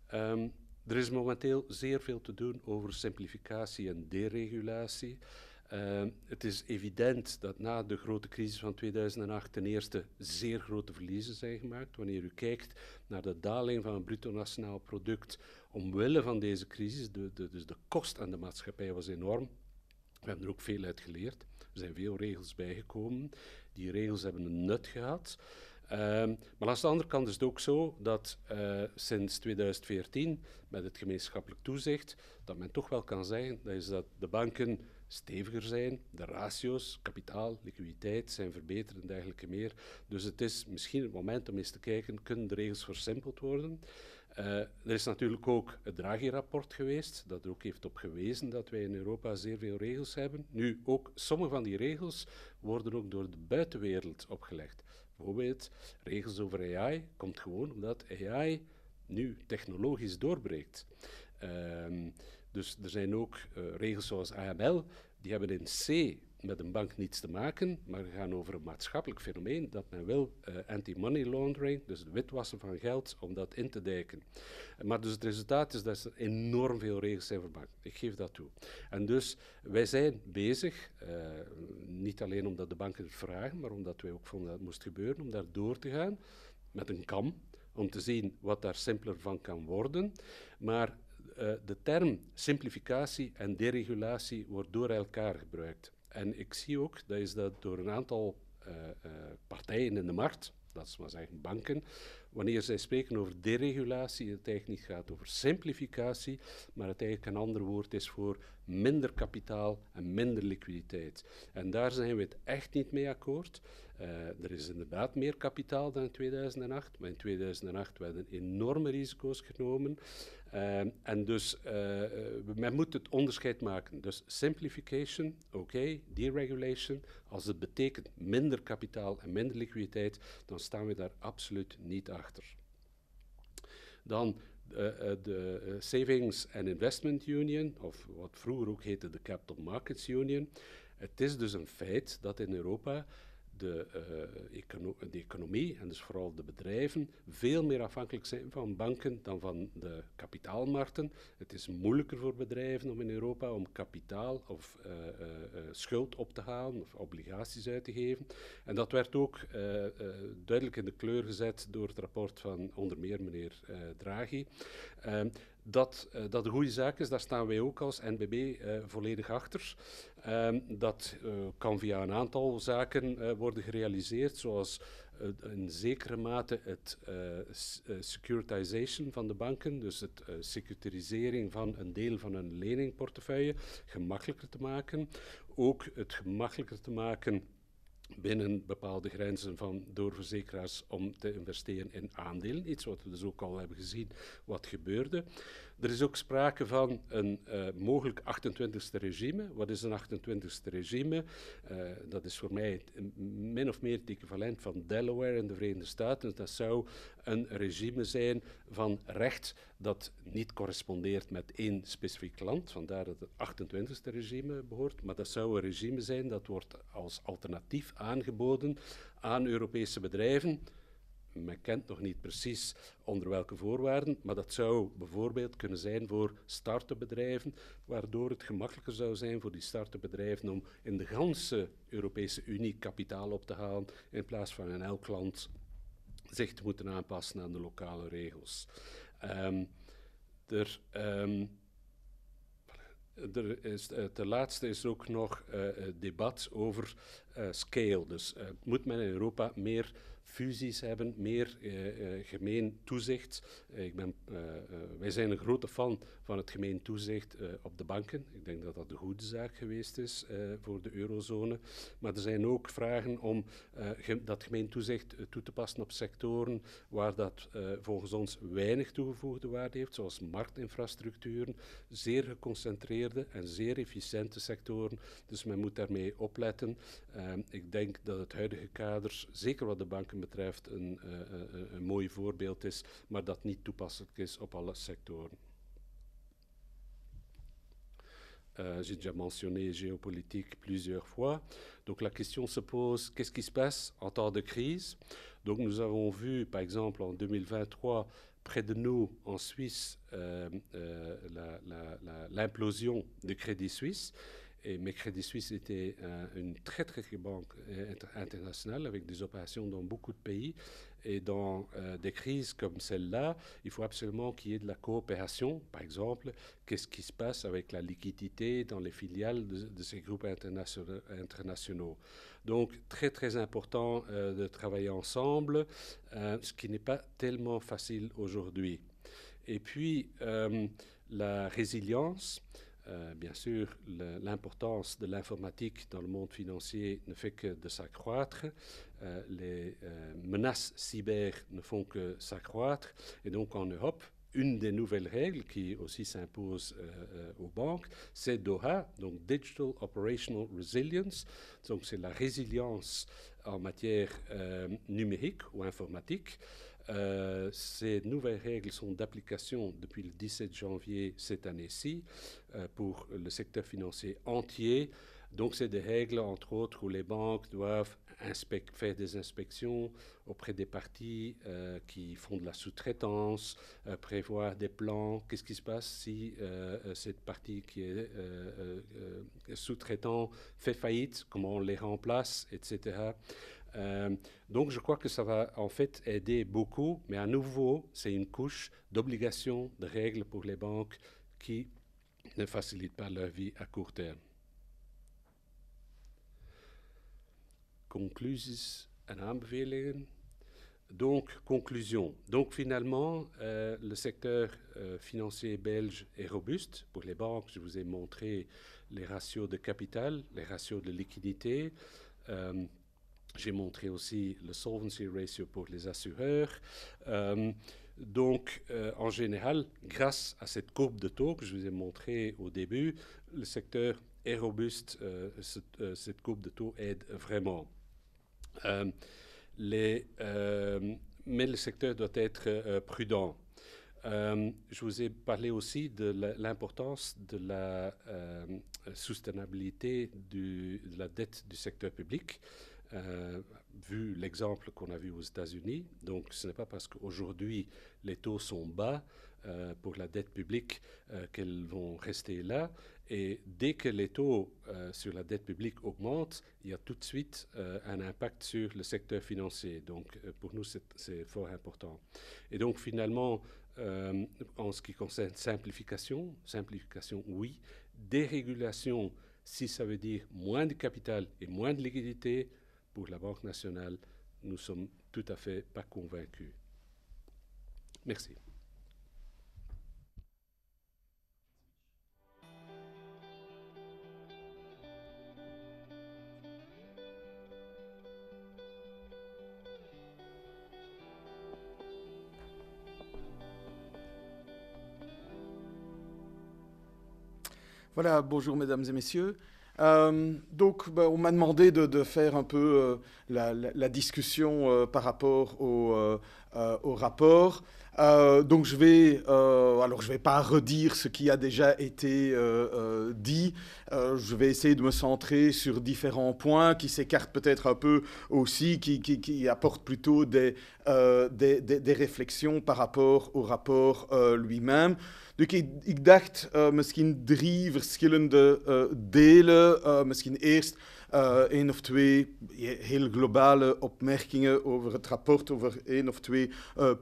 Er is momenteel zeer veel te doen over simplificatie en deregulatie. Het is evident dat na de grote crisis van 2008 ten eerste zeer grote verliezen zijn gemaakt. Wanneer u kijkt naar de daling van het bruto nationaal product omwille van deze crisis, dus de kost aan de maatschappij was enorm. We hebben er ook veel uit geleerd. Er zijn veel regels bijgekomen. Die regels hebben een nut gehad. Maar aan de andere kant is het ook zo dat sinds 2014, met het gemeenschappelijk toezicht, dat men toch wel kan zeggen dat de banken steviger zijn, de ratio's, kapitaal, liquiditeit zijn verbeterd en dergelijke meer. Dus het is misschien het moment om eens te kijken, kunnen de regels versimpeld worden? Er is natuurlijk ook het Draghi-rapport geweest, dat er ook heeft op gewezen dat wij in Europa zeer veel regels hebben. Nu, ook sommige van die regels worden ook door de buitenwereld opgelegd. Bijvoorbeeld, regels over AI komt gewoon omdat AI nu technologisch doorbreekt. Dus er zijn ook regels zoals AML, die hebben in C met een bank niets te maken, maar gaan over een maatschappelijk fenomeen dat men wil anti-money laundering, dus het witwassen van geld, om dat in te dijken. Maar dus het resultaat is dat er enorm veel regels zijn voor banken. Ik geef dat toe. En dus wij zijn bezig, niet alleen omdat de banken het vragen, maar omdat wij ook vonden dat het moest gebeuren, om daar door te gaan met een kam, om te zien wat daar simpeler van kan worden. Maar de term simplificatie en deregulatie wordt door elkaar gebruikt. En ik zie ook dat door een aantal partijen in de markt, dat is maar zeggen banken, wanneer zij spreken over deregulatie, het eigenlijk niet gaat over simplificatie, maar het eigenlijk een ander woord is voor minder kapitaal en minder liquiditeit. En daar zijn we het echt niet mee akkoord. Er is inderdaad meer kapitaal dan in 2008, maar in 2008 werden enorme risico's genomen. En dus men moet het onderscheid maken. Dus simplification, oké, deregulation. Als het betekent minder kapitaal en minder liquiditeit, dan staan we daar absoluut niet achter. Dan de Savings and Investment Union, of wat vroeger ook heette de Capital Markets Union. Het is dus een feit dat in Europa de economie, en dus vooral de bedrijven, veel meer afhankelijk zijn van banken dan van de kapitaalmarkten. Het is moeilijker voor bedrijven om in Europa om kapitaal of schuld op te halen of obligaties uit te geven. En dat werd ook duidelijk in de kleur gezet door het rapport van onder meer meneer Draghi. Dat een goede zaak is, daar staan wij ook als NBB volledig achter. Dat kan via een aantal zaken worden gerealiseerd, zoals in zekere mate het securitization van de banken, dus het securitarisering van een deel van hun leningportefeuille, gemakkelijker te maken. Ook het gemakkelijker te maken binnen bepaalde grenzen door verzekeraars om te investeren in aandelen. Iets wat we dus ook al hebben gezien wat gebeurde. Er is ook sprake van een mogelijk 28e regime. Wat is een 28e regime? Dat is voor mij min of meer het equivalent van Delaware in de Verenigde Staten. Dat zou een regime zijn van recht dat niet correspondeert met één specifiek land, vandaar dat het 28e regime behoort, maar dat zou een regime zijn dat wordt als alternatief aangeboden aan Europese bedrijven. Men kent nog niet precies onder welke voorwaarden, maar dat zou bijvoorbeeld kunnen zijn voor start-up bedrijven, waardoor het gemakkelijker zou zijn voor die start-up bedrijven om in de ganse Europese Unie kapitaal op te halen, in plaats van in elk land zich te moeten aanpassen aan de lokale regels. Ten laatste is er ook nog debat over scale. Dus moet men in Europa meer fusies hebben, meer gemeen toezicht. Wij zijn een grote fan van het gemeen toezicht op de banken. Ik denk dat dat een goede zaak geweest is voor de eurozone. Maar er zijn ook vragen om dat gemeen toezicht toe te passen op sectoren waar dat volgens ons weinig toegevoegde waarde heeft, zoals marktinfrastructuren, zeer geconcentreerde en zeer efficiënte sectoren. Dus men moet daarmee opletten. Ik denk dat het huidige kader, zeker wat de banken betreft, een mooi voorbeeld is, maar dat niet toepasselijk is op alle sectoren. J'ai déjà mentionné géopolitique plusieurs fois. Donc la question se pose, qu'est-ce qui se passe en temps de crise? Donc nous avons vu, par exemple, en 2023, près de nous, en Suisse, l'implosion de Crédit Suisse. Mais Crédit Suisse était une très très grande banque internationale avec des opérations dans beaucoup de pays. Et dans des crises comme celle-là, il faut absolument qu'il y ait de la coopération. Par exemple, qu'est-ce qui se passe avec la liquidité dans les filiales de ces groupes internationaux. Donc, très très important de travailler ensemble, ce qui n'est pas tellement facile aujourd'hui. Et puis, la résilience. Bien sûr, l'importance de l'informatique dans le monde financier ne fait que de s'accroître. Les menaces cyber ne font que s'accroître. Et donc en Europe, une des nouvelles règles qui aussi s'impose aux banques, c'est DORA, donc Digital Operational Resilience. Donc c'est la résilience en matière numérique ou informatique. Ces nouvelles règles sont d'application depuis le 17 janvier cette année-ci pour le secteur financier entier. Donc, c'est des règles, entre autres, où les banques doivent faire des inspections auprès des parties qui font de la sous-traitance, prévoir des plans. Qu'est-ce qui se passe si cette partie qui est sous-traitant fait faillite, comment on les remplace, etc. Donc, je crois que ça va en fait aider beaucoup, mais à nouveau, c'est une couche d'obligations, de règles pour les banques qui ne facilitent pas leur vie à court terme. Conclusies en aanbevelingen. Donc, conclusion. Donc, finalement, le secteur financier belge est robuste. Pour les banques, je vous ai montré les ratios de capital, les ratios de liquidité. J'ai montré aussi le solvency ratio pour les assureurs. Donc, en général, grâce à cette courbe de taux que je vous ai montrée au début, le secteur est robuste. Cette courbe de taux aide vraiment. Mais le secteur doit être prudent. Je vous ai parlé aussi de l'importance de la soutenabilité de la dette du secteur public. Vu l'exemple qu'on a vu aux États-Unis. Donc, ce n'est pas parce qu'aujourd'hui, les taux sont bas pour la dette publique qu'elles vont rester là. Et dès que les taux sur la dette publique augmentent, il y a tout de suite un impact sur le secteur financier. Donc, pour nous, c'est fort important. Et donc, finalement, en ce qui concerne simplification, oui. Dérégulation, si ça veut dire moins de capital et moins de liquidité, pour la Banque nationale, nous ne sommes tout à fait pas convaincus. Merci. Voilà, bonjour mesdames et messieurs. Donc, on m'a demandé de faire un peu la discussion par rapport au rapport. Donc, je vais pas redire ce qui a déjà été dit. Je vais essayer de me centrer sur différents points qui s'écartent peut-être un peu aussi, qui apportent plutôt des réflexions par rapport au rapport lui-même. Dus ik dacht misschien 3 verschillende delen. Misschien eerst 1 of 2 heel globale opmerkingen over het rapport, over 1 of 2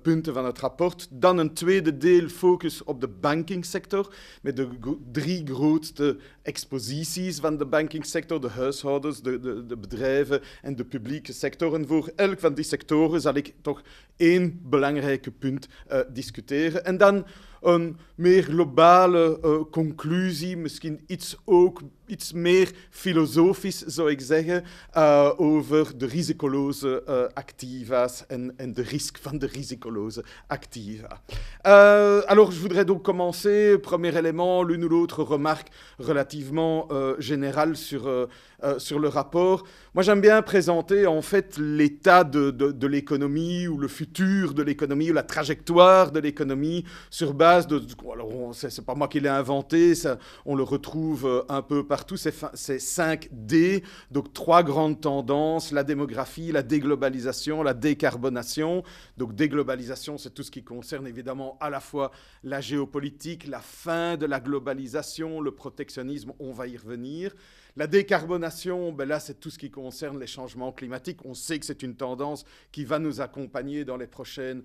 punten van het rapport. Dan een tweede deel focus op de bankingsector, met de 3 grootste exposities van de bankingsector, de huishoudens, de bedrijven en de publieke sector. En voor elk van die sectoren zal ik toch 1 belangrijke punt discussiëren. En dan een meer globale conclusie, misschien iets meer filosofisch, zou ik zeggen, over de risicoloze activa's en de risque van de risicoloze activa. Alors, je voudrais donc commencer, premier élément, l'une ou l'autre remarque relativement générale sur le rapport. Moi, j'aime bien présenter en fait l'état de l'économie ou le futur de l'économie ou la trajectoire de l'économie sur base de... Alors, c'est pas moi qui l'ai inventé, ça, on le retrouve un peu partout ces 5 D, donc 3 grandes tendances, la démographie, la déglobalisation, la décarbonation. Donc déglobalisation, c'est tout ce qui concerne évidemment à la fois la géopolitique, la fin de la globalisation, le protectionnisme, on va y revenir. La décarbonation, ben là, c'est tout ce qui concerne les changements climatiques. On sait que c'est une tendance qui va nous accompagner dans les prochaines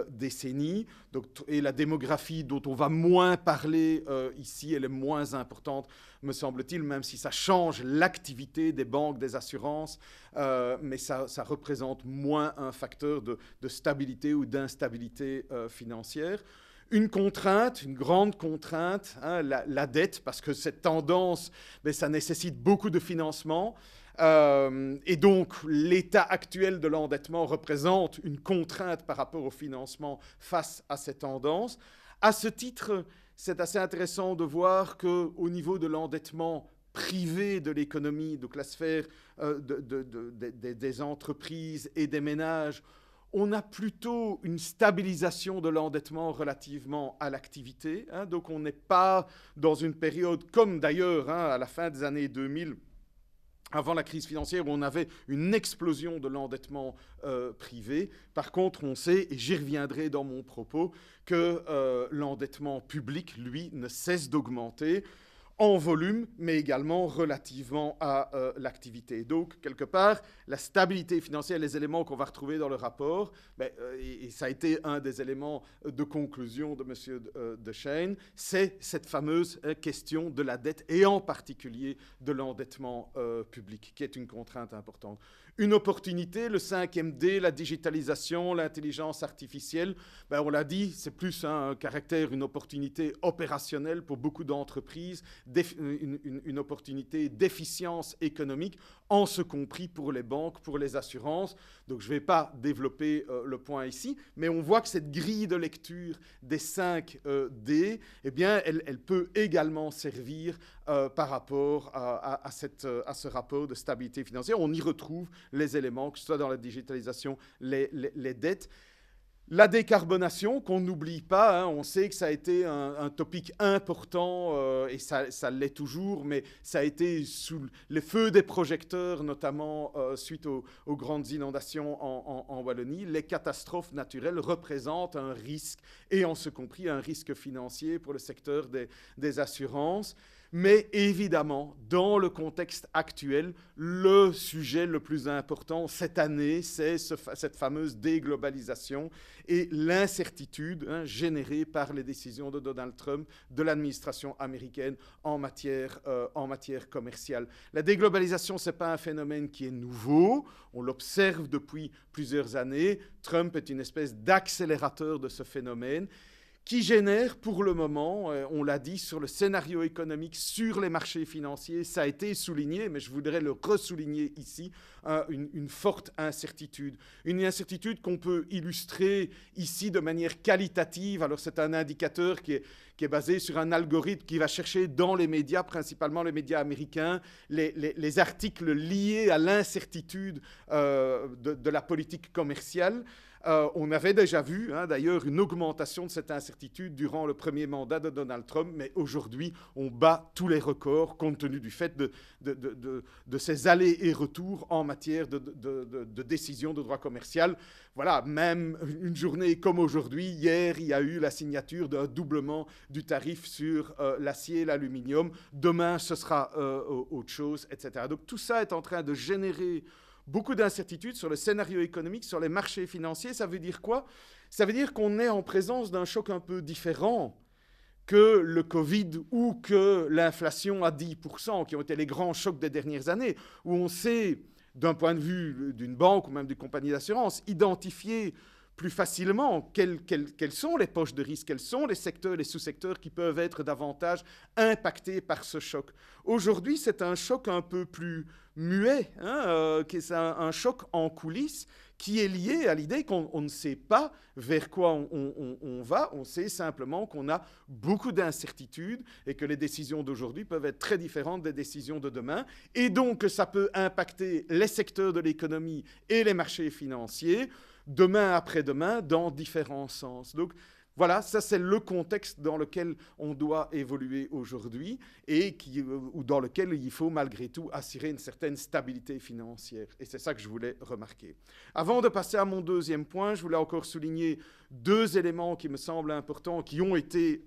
décennies. Donc, et la démographie, dont on va moins parler ici, elle est moins importante, me semble-t-il, même si ça change l'activité des banques, des assurances, mais ça représente moins un facteur de stabilité ou d'instabilité financière. Une contrainte, une grande contrainte, hein, la dette, parce que cette tendance, ben, ça nécessite beaucoup de financement. Et donc, l'état actuel de l'endettement représente une contrainte par rapport au financement face à ces tendances. À ce titre, c'est assez intéressant de voir qu'au niveau de l'endettement privé de l'économie, donc la sphère des entreprises et des ménages, on a plutôt une stabilisation de l'endettement relativement à l'activité. Hein, donc on n'est pas dans une période comme d'ailleurs à la fin des années 2000, avant la crise financière, où on avait une explosion de l'endettement privé. Par contre, on sait, et j'y reviendrai dans mon propos, que l'endettement public, lui, ne cesse d'augmenter en volume, mais également relativement à l'activité. Donc, quelque part, la stabilité financière, les éléments qu'on va retrouver dans le rapport, et ça a été un des éléments de conclusion de M. Dechaine, c'est cette fameuse question de la dette, et en particulier de l'endettement public, qui est une contrainte importante. Une opportunité, le 5e D, la digitalisation, l'intelligence artificielle, on l'a dit, c'est plus un caractère, une opportunité opérationnelle pour beaucoup d'entreprises, une opportunité d'efficience économique, en ce compris pour les banques, pour les assurances. Donc je ne vais pas développer le point ici, mais on voit que cette grille de lecture des 5 D, eh bien, elle peut également servir par rapport à ce rapport de stabilité financière. On y retrouve les éléments, que ce soit dans la digitalisation, les dettes. La décarbonation, qu'on n'oublie pas, hein, on sait que ça a été un topic important et ça l'est toujours, mais ça a été sous les feux des projecteurs, notamment suite aux grandes inondations en Wallonie. Les catastrophes naturelles représentent un risque, et en ce compris un risque financier pour le secteur des assurances. Mais évidemment, dans le contexte actuel, le sujet le plus important cette année, c'est cette fameuse déglobalisation et l'incertitude générée par les décisions de Donald Trump, de l'administration américaine en matière commerciale. La déglobalisation, ce n'est pas un phénomène qui est nouveau, on l'observe depuis plusieurs années. Trump est une espèce d'accélérateur de ce phénomène, qui génère pour le moment, on l'a dit, sur le scénario économique, sur les marchés financiers, ça a été souligné, mais je voudrais le ressouligner ici, une forte incertitude. Une incertitude qu'on peut illustrer ici de manière qualitative. Alors c'est un indicateur qui est basé sur un algorithme qui va chercher dans les médias, principalement les médias américains, les articles liés à l'incertitude de la politique commerciale. On avait déjà vu, d'ailleurs, une augmentation de cette incertitude durant le premier mandat de Donald Trump, mais aujourd'hui, on bat tous les records compte tenu du fait de ces allers et retours en matière de décision de droit commercial. Voilà, même une journée comme aujourd'hui, hier, il y a eu la signature d'un doublement du tarif sur l'acier et l'aluminium. Demain, ce sera autre chose, etc. Donc tout ça est en train de générer beaucoup d'incertitudes sur le scénario économique, sur les marchés financiers. Ça veut dire quoi? Ça veut dire qu'on est en présence d'un choc un peu différent que le Covid ou que l'inflation à 10%, qui ont été les grands chocs des dernières années, où on sait, d'un point de vue d'une banque ou même d'une compagnie d'assurance, identifier plus facilement quelles sont les poches de risque, quels sont les secteurs, les sous-secteurs qui peuvent être davantage impactés par ce choc. Aujourd'hui, c'est un choc un peu plus muet, c'est un choc en coulisses qui est lié à l'idée qu'on ne sait pas vers quoi on va, on sait simplement qu'on a beaucoup d'incertitudes et que les décisions d'aujourd'hui peuvent être très différentes des décisions de demain, et donc que ça peut impacter les secteurs de l'économie et les marchés financiers, demain après-demain, dans différents sens. Donc, Voilà, ça c'est le contexte dans lequel on doit évoluer aujourd'hui et ou dans lequel il faut malgré tout assurer une certaine stabilité financière. Et c'est ça que je voulais remarquer. Avant de passer à mon deuxième point, je voulais encore souligner 2 éléments qui me semblent importants, qui ont été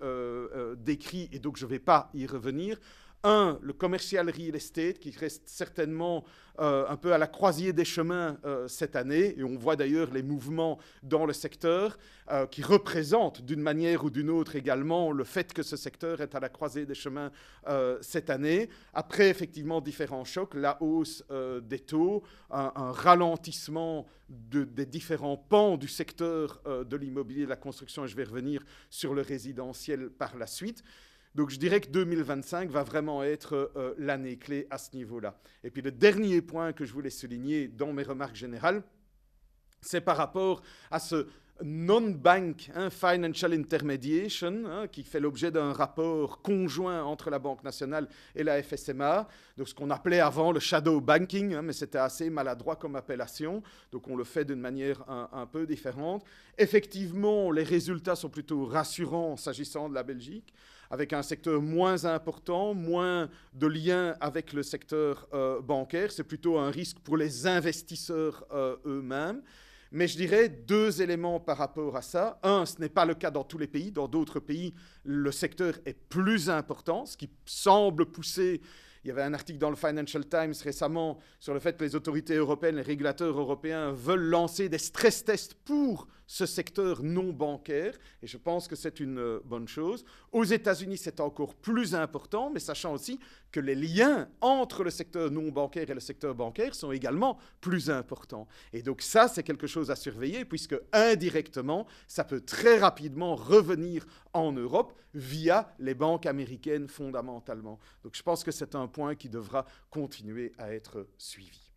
décrits et donc je ne vais pas y revenir. Un, le commercial real estate, qui reste certainement un peu à la croisée des chemins cette année, et on voit d'ailleurs les mouvements dans le secteur qui représentent d'une manière ou d'une autre également le fait que ce secteur est à la croisée des chemins cette année. Après, effectivement, différents chocs, la hausse des taux, un ralentissement des différents pans du secteur de l'immobilier, de la construction, et je vais revenir sur le résidentiel par la suite. Donc je dirais que 2025 va vraiment être l'année clé à ce niveau-là. Et puis le dernier point que je voulais souligner dans mes remarques générales, c'est par rapport à ce non-bank financial intermediation qui fait l'objet d'un rapport conjoint entre la Banque nationale et la FSMA, donc ce qu'on appelait avant le shadow banking, mais c'était assez maladroit comme appellation, donc on le fait d'une manière un peu différente. Effectivement, les résultats sont plutôt rassurants s'agissant de la Belgique, avec un secteur moins important, moins de liens avec le secteur bancaire. C'est plutôt un risque pour les investisseurs eux-mêmes. Mais je dirais 2 éléments par rapport à ça. Un, ce n'est pas le cas dans tous les pays. Dans d'autres pays, le secteur est plus important, ce qui semble pousser... Il y avait un article dans le Financial Times récemment sur le fait que les autorités européennes, les régulateurs européens veulent lancer des stress tests pour ce secteur non bancaire, et je pense que c'est une bonne chose. Aux États-Unis, c'est encore plus important, mais sachant aussi que les liens entre le secteur non bancaire et le secteur bancaire sont également plus importants. Et donc ça, c'est quelque chose à surveiller, puisque indirectement, ça peut très rapidement revenir en Europe via les banques américaines fondamentalement. Donc je pense que c'est un point qui devra continuer à être suivi.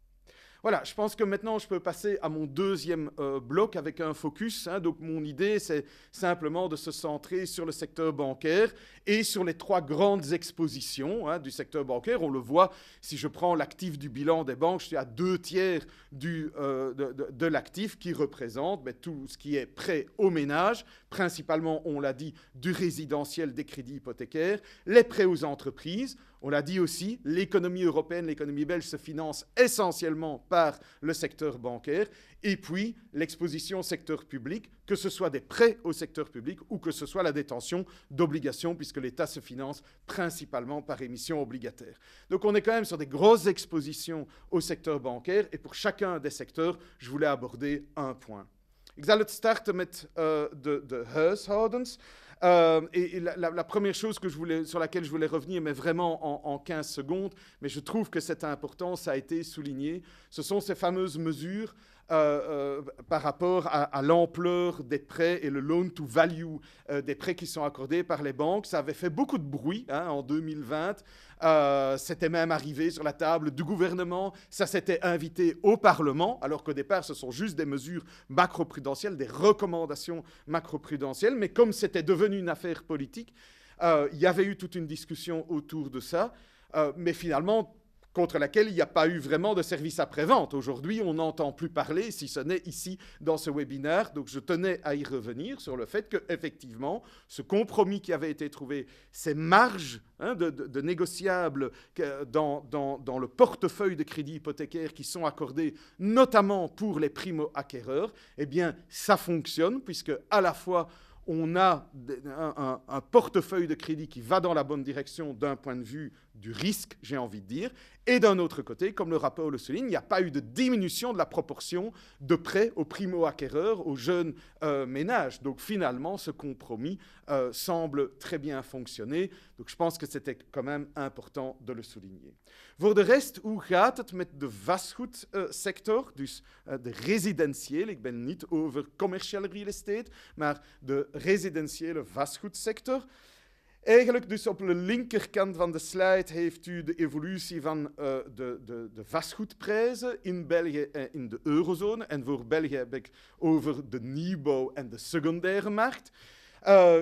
Voilà, je pense que maintenant, je peux passer à mon deuxième bloc avec un focus. Donc, mon idée, c'est simplement de se centrer sur le secteur bancaire et sur les 3 grandes expositions du secteur bancaire. On le voit, si je prends l'actif du bilan des banques, je suis à 2/3 de l'actif qui représente tout ce qui est prêt aux ménages, principalement, on l'a dit, du résidentiel, des crédits hypothécaires, les prêts aux entreprises. On l'a dit aussi, l'économie européenne, l'économie belge se finance essentiellement par le secteur bancaire. Et puis, l'exposition au secteur public, que ce soit des prêts au secteur public ou que ce soit la détention d'obligations, puisque l'État se finance principalement par émission obligataire. Donc, on est quand même sur des grosses expositions au secteur bancaire. Et pour chacun des secteurs, je voulais aborder un point. Ik zal het starten met de huishoudens. Et la première chose sur laquelle je voulais revenir, mais vraiment en 15 secondes, mais je trouve que c'est important, ça a été souligné, ce sont ces fameuses mesures par rapport à l'ampleur des prêts et le loan-to-value des prêts qui sont accordés par les banques. Ça avait fait beaucoup de bruit en 2020. C'était même arrivé sur la table du gouvernement. Ça s'était invité au Parlement, alors qu'au départ, ce sont juste des mesures macroprudentielles, des recommandations macroprudentielles. Mais comme c'était devenu une affaire politique, il y avait eu toute une discussion autour de ça. Mais finalement, contre laquelle il n'y a pas eu vraiment de service après-vente. Aujourd'hui, on n'entend plus parler, si ce n'est ici, dans ce webinaire. Donc, je tenais à y revenir sur le fait qu'effectivement, ce compromis qui avait été trouvé, ces marges de négociables dans le portefeuille de crédits hypothécaires qui sont accordés, notamment pour les primo-acquéreurs, eh bien, ça fonctionne, puisque à la fois, on a un portefeuille de crédit qui va dans la bonne direction d'un point de vue du risque, j'ai envie de dire, et d'un autre côté, comme le rapport le souligne, il n'y a pas eu de diminution de la proportion de prêts aux primo-acquéreurs, aux jeunes ménages. Donc finalement, ce compromis semble très bien fonctionner. Donc je pense que c'était quand même important de le souligner. Voor de rest, hoe gaat het met de vastgoedsector, dus de residentiële, ik ben niet over commercial real estate, maar de residentiële vastgoedsector. Eigenlijk dus op de linkerkant van de slide heeft u de evolutie van de vastgoedprijzen in België en in de eurozone. En voor België heb ik over de nieuwbouw en de secundaire markt.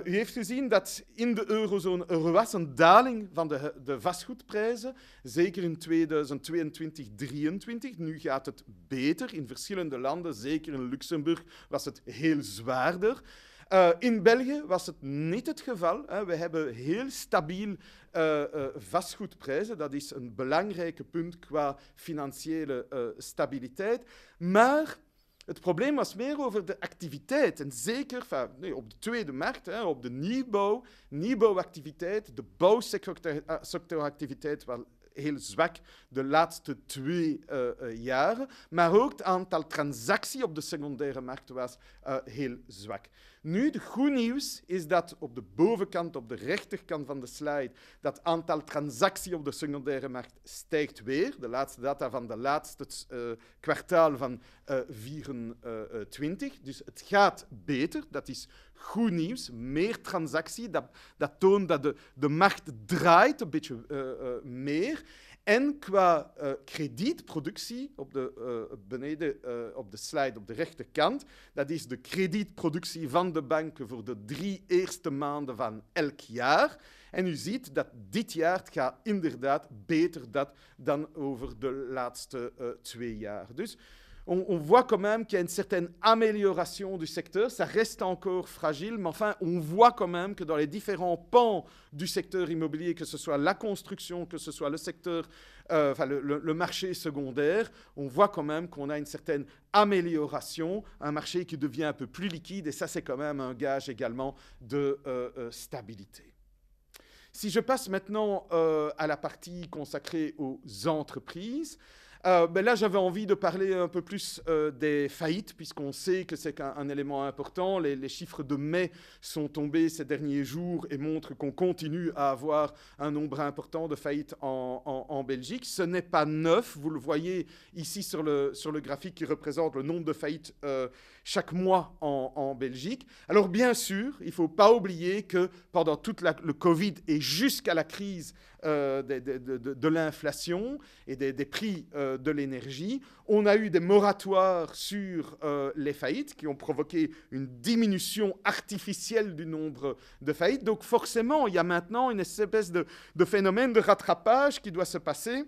U heeft gezien dat in de eurozone er was een daling van de vastgoedprijzen, zeker in 2022-2023. Nu gaat het beter in verschillende landen, zeker in Luxemburg was het heel zwaarder. In België was het niet het geval. We hebben heel stabiel vastgoedprijzen. Dat is een belangrijk punt qua financiële stabiliteit. Maar het probleem was meer over de activiteit. En zeker op de tweede markt, op de nieuwbouwactiviteit, de bouwsectoractiviteit was heel zwak de laatste 2 jaren. Maar ook het aantal transacties op de secundaire markt was heel zwak. Nu, het goede nieuws is dat op de bovenkant, op de rechterkant van de slide, dat aantal transacties op de secundaire markt stijgt weer. De laatste data van de laatste kwartaal van 24. Dus het gaat beter. Dat is goed nieuws. Meer transactie. Dat toont dat de markt draait een beetje meer. En qua kredietproductie, beneden op de slide op de rechterkant, dat is de kredietproductie van de banken voor de 3 eerste maanden van elk jaar. En u ziet dat dit jaar het gaat inderdaad beter dan over de laatste 2 jaar. Dus on voit quand même qu'il y a une certaine amélioration du secteur. Ça reste encore fragile, mais enfin, on voit quand même que dans les différents pans du secteur immobilier, que ce soit la construction, que ce soit le secteur, le marché secondaire, on voit quand même qu'on a une certaine amélioration, un marché qui devient un peu plus liquide, et ça, c'est quand même un gage également de stabilité. Si je passe maintenant à la partie consacrée aux entreprises, là, j'avais envie de parler un peu plus des faillites, puisqu'on sait que c'est un élément important. Les chiffres de mai sont tombés ces derniers jours et montrent qu'on continue à avoir un nombre important de faillites en Belgique. Ce n'est pas neuf, vous le voyez ici sur le graphique qui représente le nombre de faillites chaque mois en Belgique. Alors bien sûr, il ne faut pas oublier que pendant toute le Covid et jusqu'à la crise de l'inflation et des prix de l'énergie, on a eu des moratoires sur les faillites qui ont provoqué une diminution artificielle du nombre de faillites. Donc forcément, il y a maintenant une espèce de phénomène de rattrapage qui doit se passer.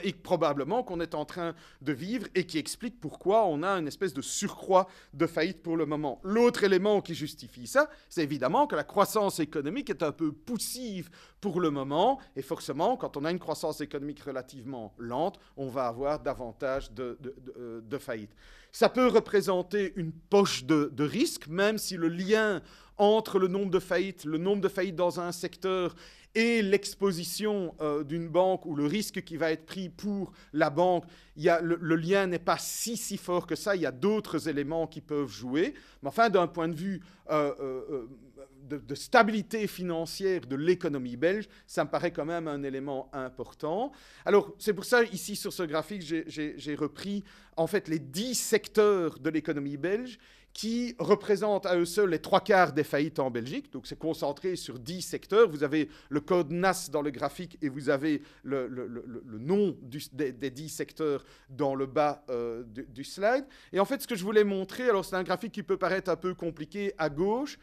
Et probablement qu'on est en train de vivre et qui explique pourquoi on a une espèce de surcroît de faillite pour le moment. L'autre élément qui justifie ça, c'est évidemment que la croissance économique est un peu poussive pour le moment, et forcément, quand on a une croissance économique relativement lente, on va avoir davantage de faillites. Ça peut représenter une poche de risque, même si le lien entre le nombre de faillites dans un secteur et l'exposition d'une banque ou le risque qui va être pris pour la banque, le lien n'est pas si fort que ça. Il y a d'autres éléments qui peuvent jouer. Mais enfin, d'un point de vue de stabilité financière de l'économie belge, ça me paraît quand même un élément important. Alors, c'est pour ça, ici, sur ce graphique, j'ai repris en fait les 10 secteurs de l'économie belge qui représentent à eux seuls les 3/4 des faillites en Belgique. Donc, c'est concentré sur 10 secteurs. Vous avez le code NAS dans le graphique et vous avez le nom des 10 secteurs dans le bas du slide. Et en fait, ce que je voulais montrer, alors c'est un graphique qui peut paraître un peu compliqué à gauche.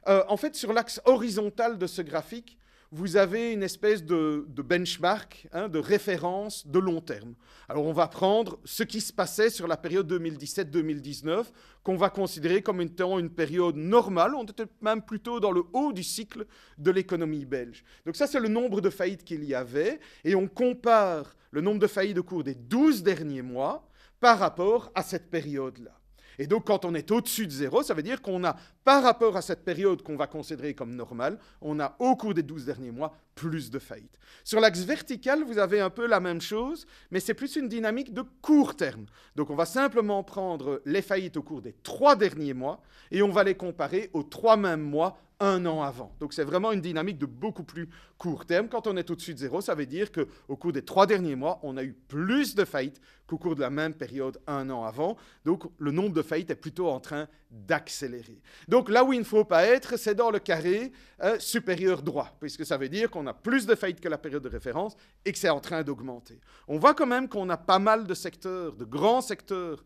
En fait, sur l'axe horizontal de ce graphique, vous avez une espèce de benchmark, de référence de long terme. Alors, on va prendre ce qui se passait sur la période 2017-2019, qu'on va considérer comme étant une période normale. On était même plutôt dans le haut du cycle de l'économie belge. Donc ça, c'est le nombre de faillites qu'il y avait. Et on compare le nombre de faillites au cours des 12 derniers mois par rapport à cette période-là. Et donc, quand on est au-dessus de 0, ça veut dire qu'on a, par rapport à cette période qu'on va considérer comme normale, on a, au cours des 12 derniers mois, plus de faillites. Sur l'axe vertical, vous avez un peu la même chose, mais c'est plus une dynamique de court terme. Donc, on va simplement prendre les faillites au cours des 3 derniers mois et on va les comparer aux 3 mêmes mois 1 an avant. Donc, c'est vraiment une dynamique de beaucoup plus court terme. Quand on est au-dessus de 0, ça veut dire qu'au cours des 3 derniers mois, on a eu plus de faillites qu'au cours de la même période 1 an avant. Donc, le nombre de faillites est plutôt en train d'accélérer. Donc, là où il ne faut pas être, c'est dans le carré supérieur droit, puisque ça veut dire qu'on a plus de faillites que la période de référence et que c'est en train d'augmenter. On voit quand même qu'on a pas mal de secteurs, de grands secteurs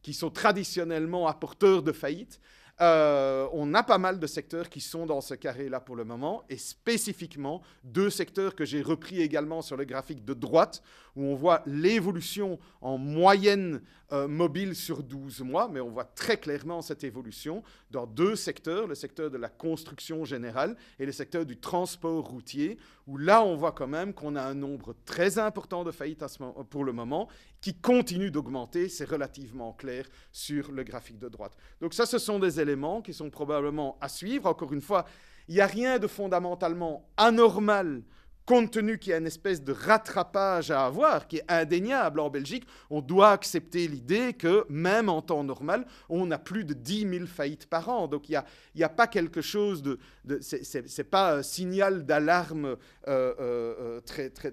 qui sont traditionnellement apporteurs de faillites. On a pas mal de secteurs qui sont dans ce carré-là pour le moment, et spécifiquement 2 secteurs que j'ai repris également sur le graphique de droite, où on voit l'évolution en moyenne mobile sur 12 mois, mais on voit très clairement cette évolution dans deux secteurs, le secteur de la construction générale et le secteur du transport routier, où là, on voit quand même qu'on a un nombre très important de faillites pour le moment, qui continue d'augmenter, c'est relativement clair sur le graphique de droite. Donc ça, ce sont des éléments qui sont probablement à suivre. Encore une fois, il n'y a rien de fondamentalement anormal compte tenu qu'il y a une espèce de rattrapage à avoir, qui est indéniable en Belgique. On doit accepter l'idée que, même en temps normal, on a plus de 10 000 faillites par an. Donc, il n'y a pas quelque chose de c'est pas un signal d'alarme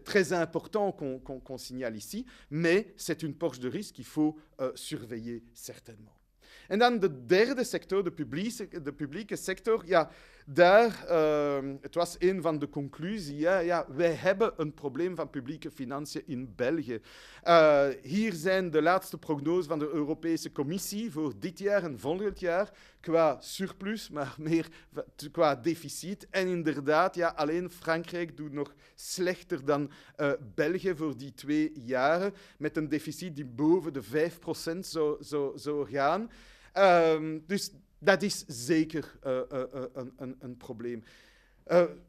très important qu'on signale ici, mais c'est une poche de risque qu'il faut surveiller certainement. En dan de derde sector, de publieke sector, ja, daar, het was een van de conclusies, ja, wij hebben een probleem van publieke financiën in België. Hier zijn de laatste prognoses van de Europese Commissie voor dit jaar en volgend jaar qua surplus, maar meer qua deficit. En inderdaad, ja, alleen Frankrijk doet nog slechter dan België voor die 2 jaren, met een deficit die boven de 5% zou gaan. Dus dat is zeker een probleem.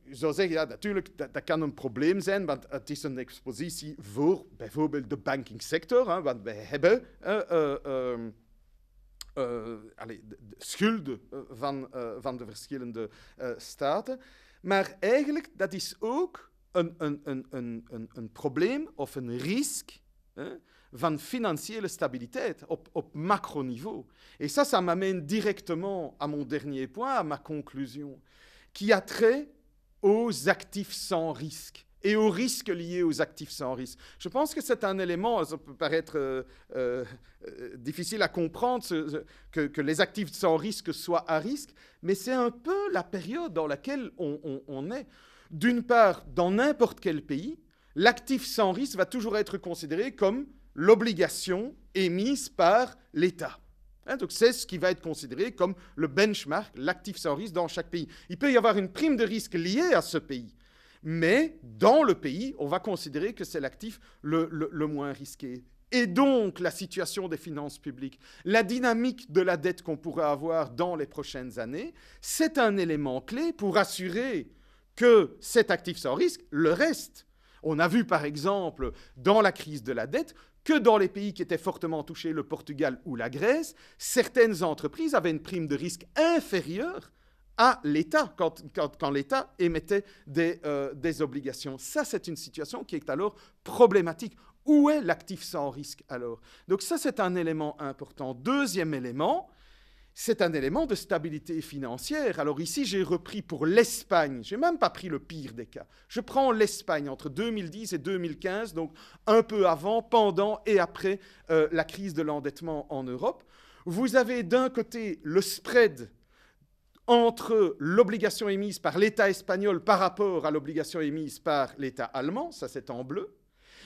Je zou zeggen, ja, natuurlijk, dat kan een probleem zijn, want het is een expositie voor bijvoorbeeld de bankingsector, want wij hebben de schulden van de verschillende staten. Maar eigenlijk, dat is ook een probleem of een risque van financiële stabiliteit op macroniveau. Et ça m'amène directement à mon dernier point, à ma conclusion, qui a trait aux actifs sans risque et aux risques liés aux actifs sans risque. Je pense que c'est un élément, ça peut paraître difficile à comprendre, que les actifs sans risque soient à risque, mais c'est un peu la période dans laquelle on est. D'une part, dans n'importe quel pays, l'actif sans risque va toujours être considéré comme l'obligation émise par l'État. Donc c'est ce qui va être considéré comme le benchmark, l'actif sans risque dans chaque pays. Il peut y avoir une prime de risque liée à ce pays, mais dans le pays, on va considérer que c'est l'actif le moins risqué. Et donc, la situation des finances publiques, la dynamique de la dette qu'on pourrait avoir dans les prochaines années, c'est un élément clé pour assurer que cet actif sans risque le reste. On a vu, par exemple, dans la crise de la dette, que dans les pays qui étaient fortement touchés, le Portugal ou la Grèce, certaines entreprises avaient une prime de risque inférieure à l'État, quand l'État émettait des obligations. Ça, c'est une situation qui est alors problématique. Où est l'actif sans risque alors? Donc ça, c'est un élément important. Deuxième élément, c'est un élément de stabilité financière. Alors ici, j'ai repris pour l'Espagne, je n'ai même pas pris le pire des cas. Je prends l'Espagne entre 2010 et 2015, donc un peu avant, pendant et après la crise de l'endettement en Europe. Vous avez d'un côté le spread entre l'obligation émise par l'État espagnol par rapport à l'obligation émise par l'État allemand, ça c'est en bleu.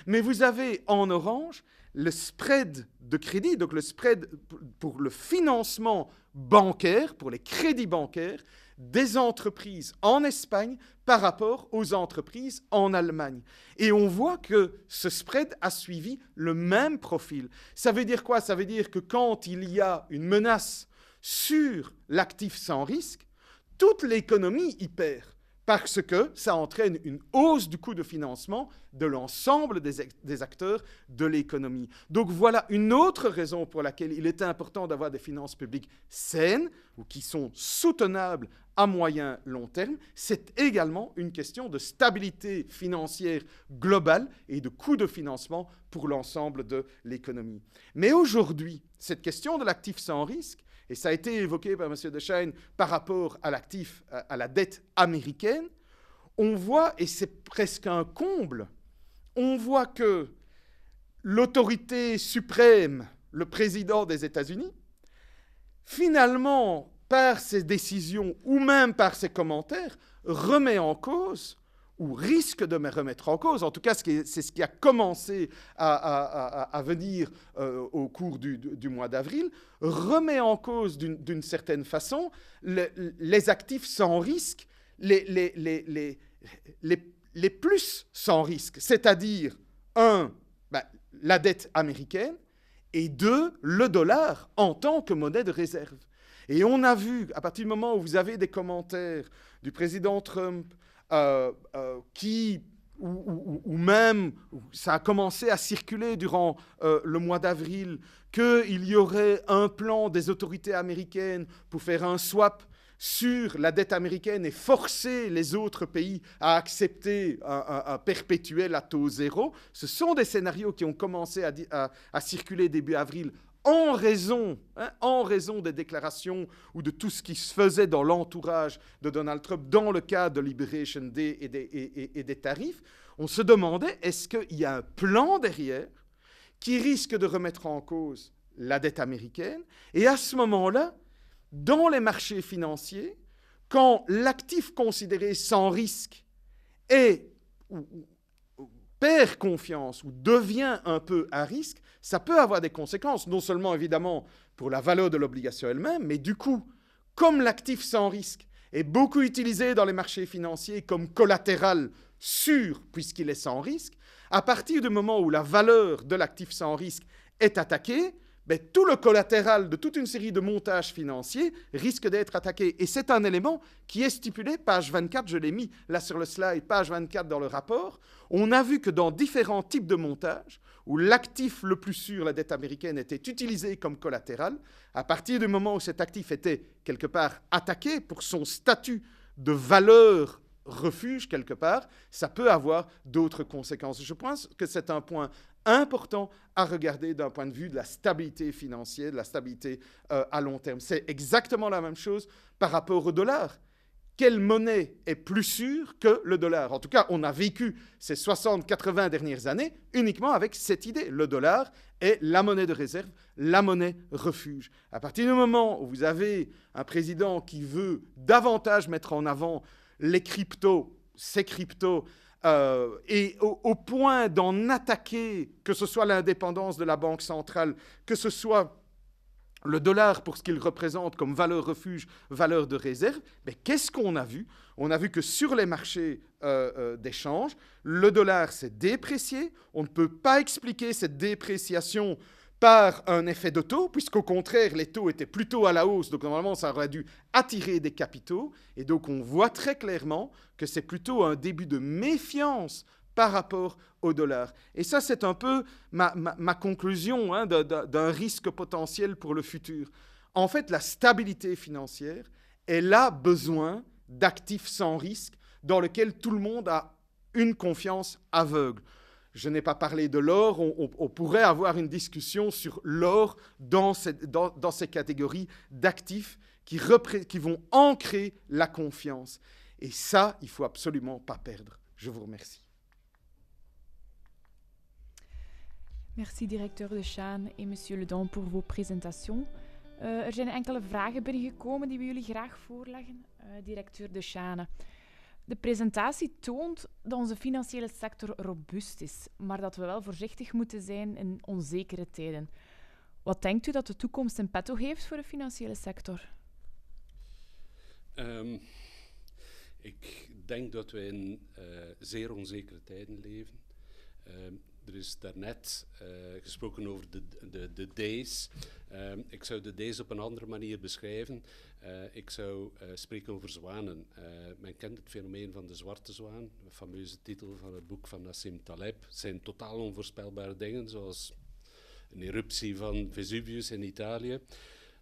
Mais vous avez en orange le spread de crédit, donc le spread pour le financement bancaire, pour les crédits bancaires, des entreprises en Espagne par rapport aux entreprises en Allemagne. Et on voit que ce spread a suivi le même profil. Ça veut dire quoi? Ça veut dire que quand il y a une menace sur l'actif sans risque, toute l'économie y perd, parce que ça entraîne une hausse du coût de financement de l'ensemble des acteurs de l'économie. Donc voilà une autre raison pour laquelle il est important d'avoir des finances publiques saines ou qui sont soutenables à moyen long terme. C'est également une question de stabilité financière globale et de coût de financement pour l'ensemble de l'économie. Mais aujourd'hui, cette question de l'actif sans risque, et ça a été évoqué par M. Deschênes par rapport à l'actif, à la dette américaine, on voit, et c'est presque un comble, on voit que l'autorité suprême, le président des États-Unis, finalement, par ses décisions ou même par ses commentaires, remet en cause ou risque de me remettre en cause, en tout cas c'est ce qui a commencé à venir au cours du mois d'avril, remet en cause d'une certaine façon les actifs sans risque, les plus sans risque, c'est-à-dire, la dette américaine, et 2, le dollar en tant que monnaie de réserve. Et on a vu, à partir du moment où vous avez des commentaires du président Trump ou même, ça a commencé à circuler durant le mois d'avril, qu'il y aurait un plan des autorités américaines pour faire un swap sur la dette américaine et forcer les autres pays à accepter un perpétuel à taux zéro. Ce sont des scénarios qui ont commencé à circuler début avril en raison des déclarations ou de tout ce qui se faisait dans l'entourage de Donald Trump dans le cadre de Liberation Day et des tarifs. On se demandait, est-ce qu'il y a un plan derrière qui risque de remettre en cause la dette américaine? Et à ce moment-là, dans les marchés financiers, quand l'actif considéré sans risque perd confiance ou devient un peu à risque, ça peut avoir des conséquences, non seulement évidemment pour la valeur de l'obligation elle-même, mais du coup, comme l'actif sans risque est beaucoup utilisé dans les marchés financiers comme collatéral sûr puisqu'il est sans risque, à partir du moment où la valeur de l'actif sans risque est attaquée, ben, tout le collatéral de toute une série de montages financiers risque d'être attaqué. Et c'est un élément qui est stipulé, page 24, je l'ai mis là sur le slide, page 24 dans le rapport. On a vu que dans différents types de montages, où l'actif le plus sûr, la dette américaine, était utilisé comme collatéral, à partir du moment où cet actif était quelque part attaqué pour son statut de valeur refuge quelque part, ça peut avoir d'autres conséquences. Je pense que c'est un point important à regarder d'un point de vue de la stabilité financière, de la stabilité à long terme. C'est exactement la même chose par rapport au dollar. Quelle monnaie est plus sûre que le dollar? En tout cas, on a vécu ces 60-80 dernières années uniquement avec cette idée. Le dollar est la monnaie de réserve, la monnaie refuge. À partir du moment où vous avez un président qui veut davantage mettre en avant les cryptos, ces cryptos, et au point d'en attaquer, que ce soit l'indépendance de la Banque centrale, que ce soit le dollar pour ce qu'il représente comme valeur refuge, valeur de réserve, mais qu'est-ce qu'on a vu? On a vu que sur les marchés d'échange, le dollar s'est déprécié. On ne peut pas expliquer cette dépréciation par un effet de taux, puisqu'au contraire, les taux étaient plutôt à la hausse, donc normalement, ça aurait dû attirer des capitaux. Et donc, on voit très clairement que c'est plutôt un début de méfiance par rapport au dollar. Et ça, c'est un peu ma conclusion d'un risque potentiel pour le futur. En fait, la stabilité financière, elle a besoin d'actifs sans risque dans lesquels tout le monde a une confiance aveugle. Je n'ai pas parlé de l'or, on pourrait avoir une discussion sur l'or dans ces catégories d'actifs qui vont ancrer la confiance. Et ça, il ne faut absolument pas perdre. Je vous remercie. Merci directeur De Shaan en monsieur Ledon pour vos présentations. Er zijn enkele vragen binnengekomen die we jullie graag voorleggen. Directeur De Shaan. De presentatie toont dat onze financiële sector robuust is, maar dat we wel voorzichtig moeten zijn in onzekere tijden. Wat denkt u dat de toekomst in petto heeft voor de financiële sector? Ik denk dat we in zeer onzekere tijden leven. Er is daarnet gesproken over de days. Ik zou de days op een andere manier beschrijven. Ik zou spreken over zwanen. Men kent het fenomeen van de zwarte zwaan, de fameuze titel van het boek van Nassim Taleb. Het zijn totaal onvoorspelbare dingen, zoals een eruptie van Vesuvius in Italië.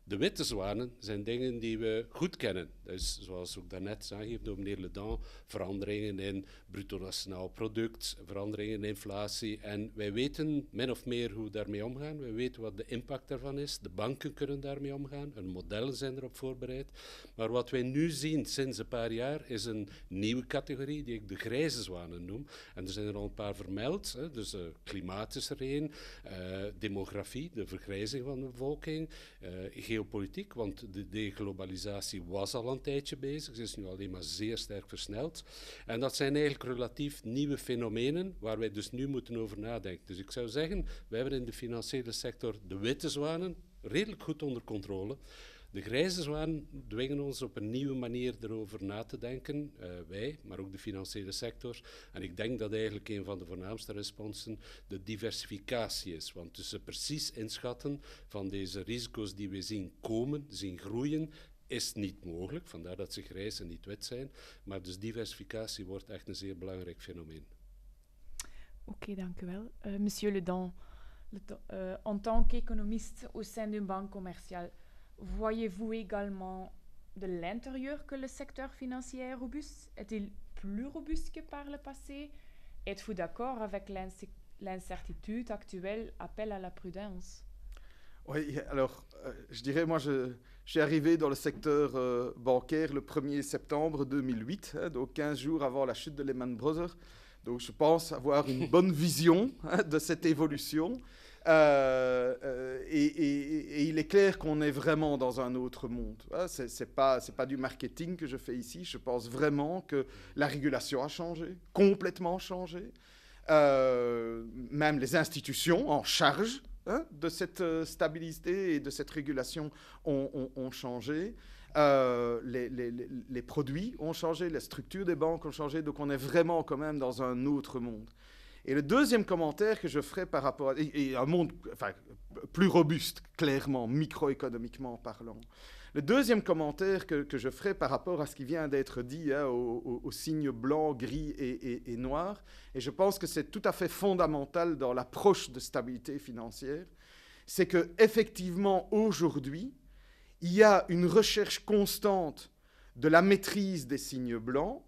De witte zwanen zijn dingen die we goed kennen. Dus zoals ook daarnet aangegeven door meneer Ledon, veranderingen in bruto nationaal product, veranderingen in inflatie. En wij weten min of meer hoe we daarmee omgaan. Wij weten wat de impact daarvan is. De banken kunnen daarmee omgaan. Hun modellen zijn erop voorbereid. Maar wat wij nu zien sinds een paar jaar is een nieuwe categorie die ik de grijze zwanen noem. En er zijn er al een paar vermeld. Hè. Dus klimaat is er één, demografie, de vergrijzing van de bevolking, geopolitiek, want de deglobalisatie was al een tijdje bezig. Ze is nu alleen maar zeer sterk versneld. En dat zijn eigenlijk relatief nieuwe fenomenen waar wij dus nu moeten over nadenken. Dus ik zou zeggen, wij hebben in de financiële sector de witte zwanen redelijk goed onder controle. De grijze zwaan dwingen ons op een nieuwe manier erover na te denken, wij, maar ook de financiële sector. En ik denk dat eigenlijk een van de voornaamste responsen de diversificatie is. Want tussen precies inschatten van deze risico's die we zien komen, zien groeien, is niet mogelijk. Vandaar dat ze grijs en niet wit zijn. Maar dus diversificatie wordt echt een zeer belangrijk fenomeen. Oké, dank u wel. Monsieur Ledan, en tant qu'économiste au sein d'une banque commerciale, voyez-vous également de l'intérieur que le secteur financier est robuste? Est-il plus robuste que par le passé? Êtes-vous d'accord avec l'incertitude actuelle appelle à la prudence? Oui, alors je dirais, moi je suis arrivé dans le secteur bancaire le 1er septembre 2008, donc 15 jours avant la chute de Lehman Brothers. Donc je pense avoir une bonne vision de cette évolution. Et il est clair qu'on est vraiment dans un autre monde. C'est pas du marketing que je fais ici. Je pense vraiment que la régulation a changé, complètement changé. Même les institutions en charge de cette stabilité et de cette régulation ont changé. Les produits ont changé, les structures des banques ont changé, donc on est vraiment quand même dans un autre monde. Et le deuxième commentaire que je ferai par rapport à... Et un monde plus robuste, clairement, microéconomiquement parlant. Le deuxième commentaire que je ferai par rapport à ce qui vient d'être dit, aux signes blancs, gris et noirs, et je pense que c'est tout à fait fondamental dans l'approche de stabilité financière, c'est qu'effectivement, aujourd'hui, il y a une recherche constante de la maîtrise des signes blancs,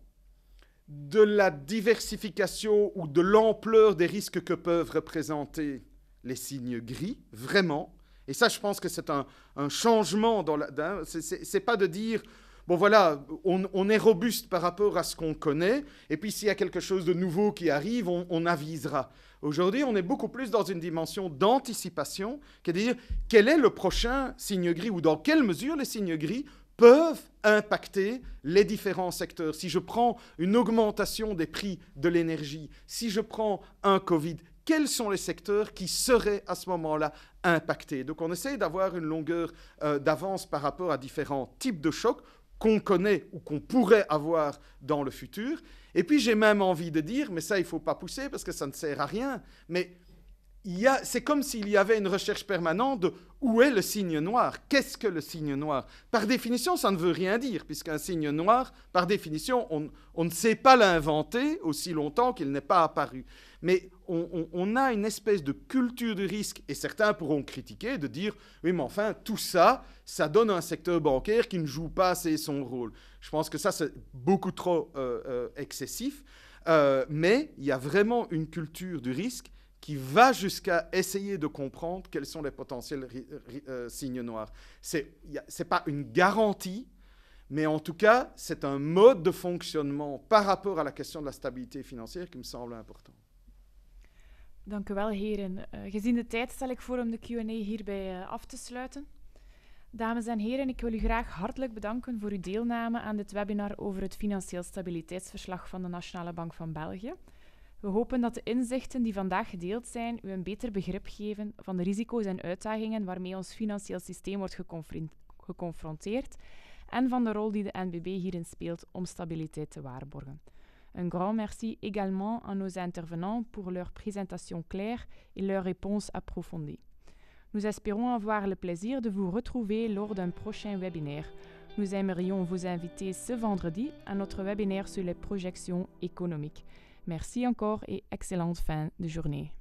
de la diversification ou de l'ampleur des risques que peuvent représenter les signes gris, vraiment. Et ça, je pense que c'est un changement dans la... C'est pas de dire, bon voilà, on est robuste par rapport à ce qu'on connaît, et puis s'il y a quelque chose de nouveau qui arrive, on avisera. Aujourd'hui, on est beaucoup plus dans une dimension d'anticipation, qui est de dire quel est le prochain signe gris, ou dans quelle mesure les signes gris peuvent impacter les différents secteurs. Si je prends une augmentation des prix de l'énergie, si je prends un Covid, quels sont les secteurs qui seraient à ce moment-là impactés? Donc on essaye d'avoir une longueur d'avance par rapport à différents types de chocs qu'on connaît ou qu'on pourrait avoir dans le futur. Et puis j'ai même envie de dire, mais ça il ne faut pas pousser parce que ça ne sert à rien, mais c'est comme s'il y avait une recherche permanente de où est le signe noir, qu'est-ce que le signe noir? Par définition, ça ne veut rien dire, puisqu'un signe noir, par définition, on ne sait pas l'inventer aussi longtemps qu'il n'est pas apparu. Mais on a une espèce de culture de risque, et certains pourront critiquer, de dire « oui, mais enfin, tout ça, ça donne un secteur bancaire qui ne joue pas assez son rôle ». Je pense que ça, c'est beaucoup trop excessif, mais il y a vraiment une culture du risque qui va jusqu'à essayer de comprendre quels sont les potentiels signes noirs. C'est pas une garantie, mais en tout cas, c'est un mode de fonctionnement par rapport à la question de la stabilité financière qui me semble important. Dank u wel, heren. Gezien de tijd stel ik voor om de Q&A hierbij af te sluiten. Dames en heren, ik wil u graag hartelijk bedanken voor uw deelname aan dit webinar over het Financieel Stabiliteitsverslag van de Nationale Bank van België. We hopen dat de inzichten die vandaag gedeeld zijn u een beter begrip geven van de risico's en uitdagingen waarmee ons financieel systeem wordt geconfronteerd en van de rol die de NBB hierin speelt om stabiliteit te waarborgen. Un grand merci également à nos intervenants pour leur présentation claire et leurs réponses approfondies. Nous espérons avoir le plaisir de vous retrouver lors d'un prochain webinaire. Nous aimerions vous inviter ce vendredi à notre webinaire sur les projections économiques. Merci encore et excellente fin de journée.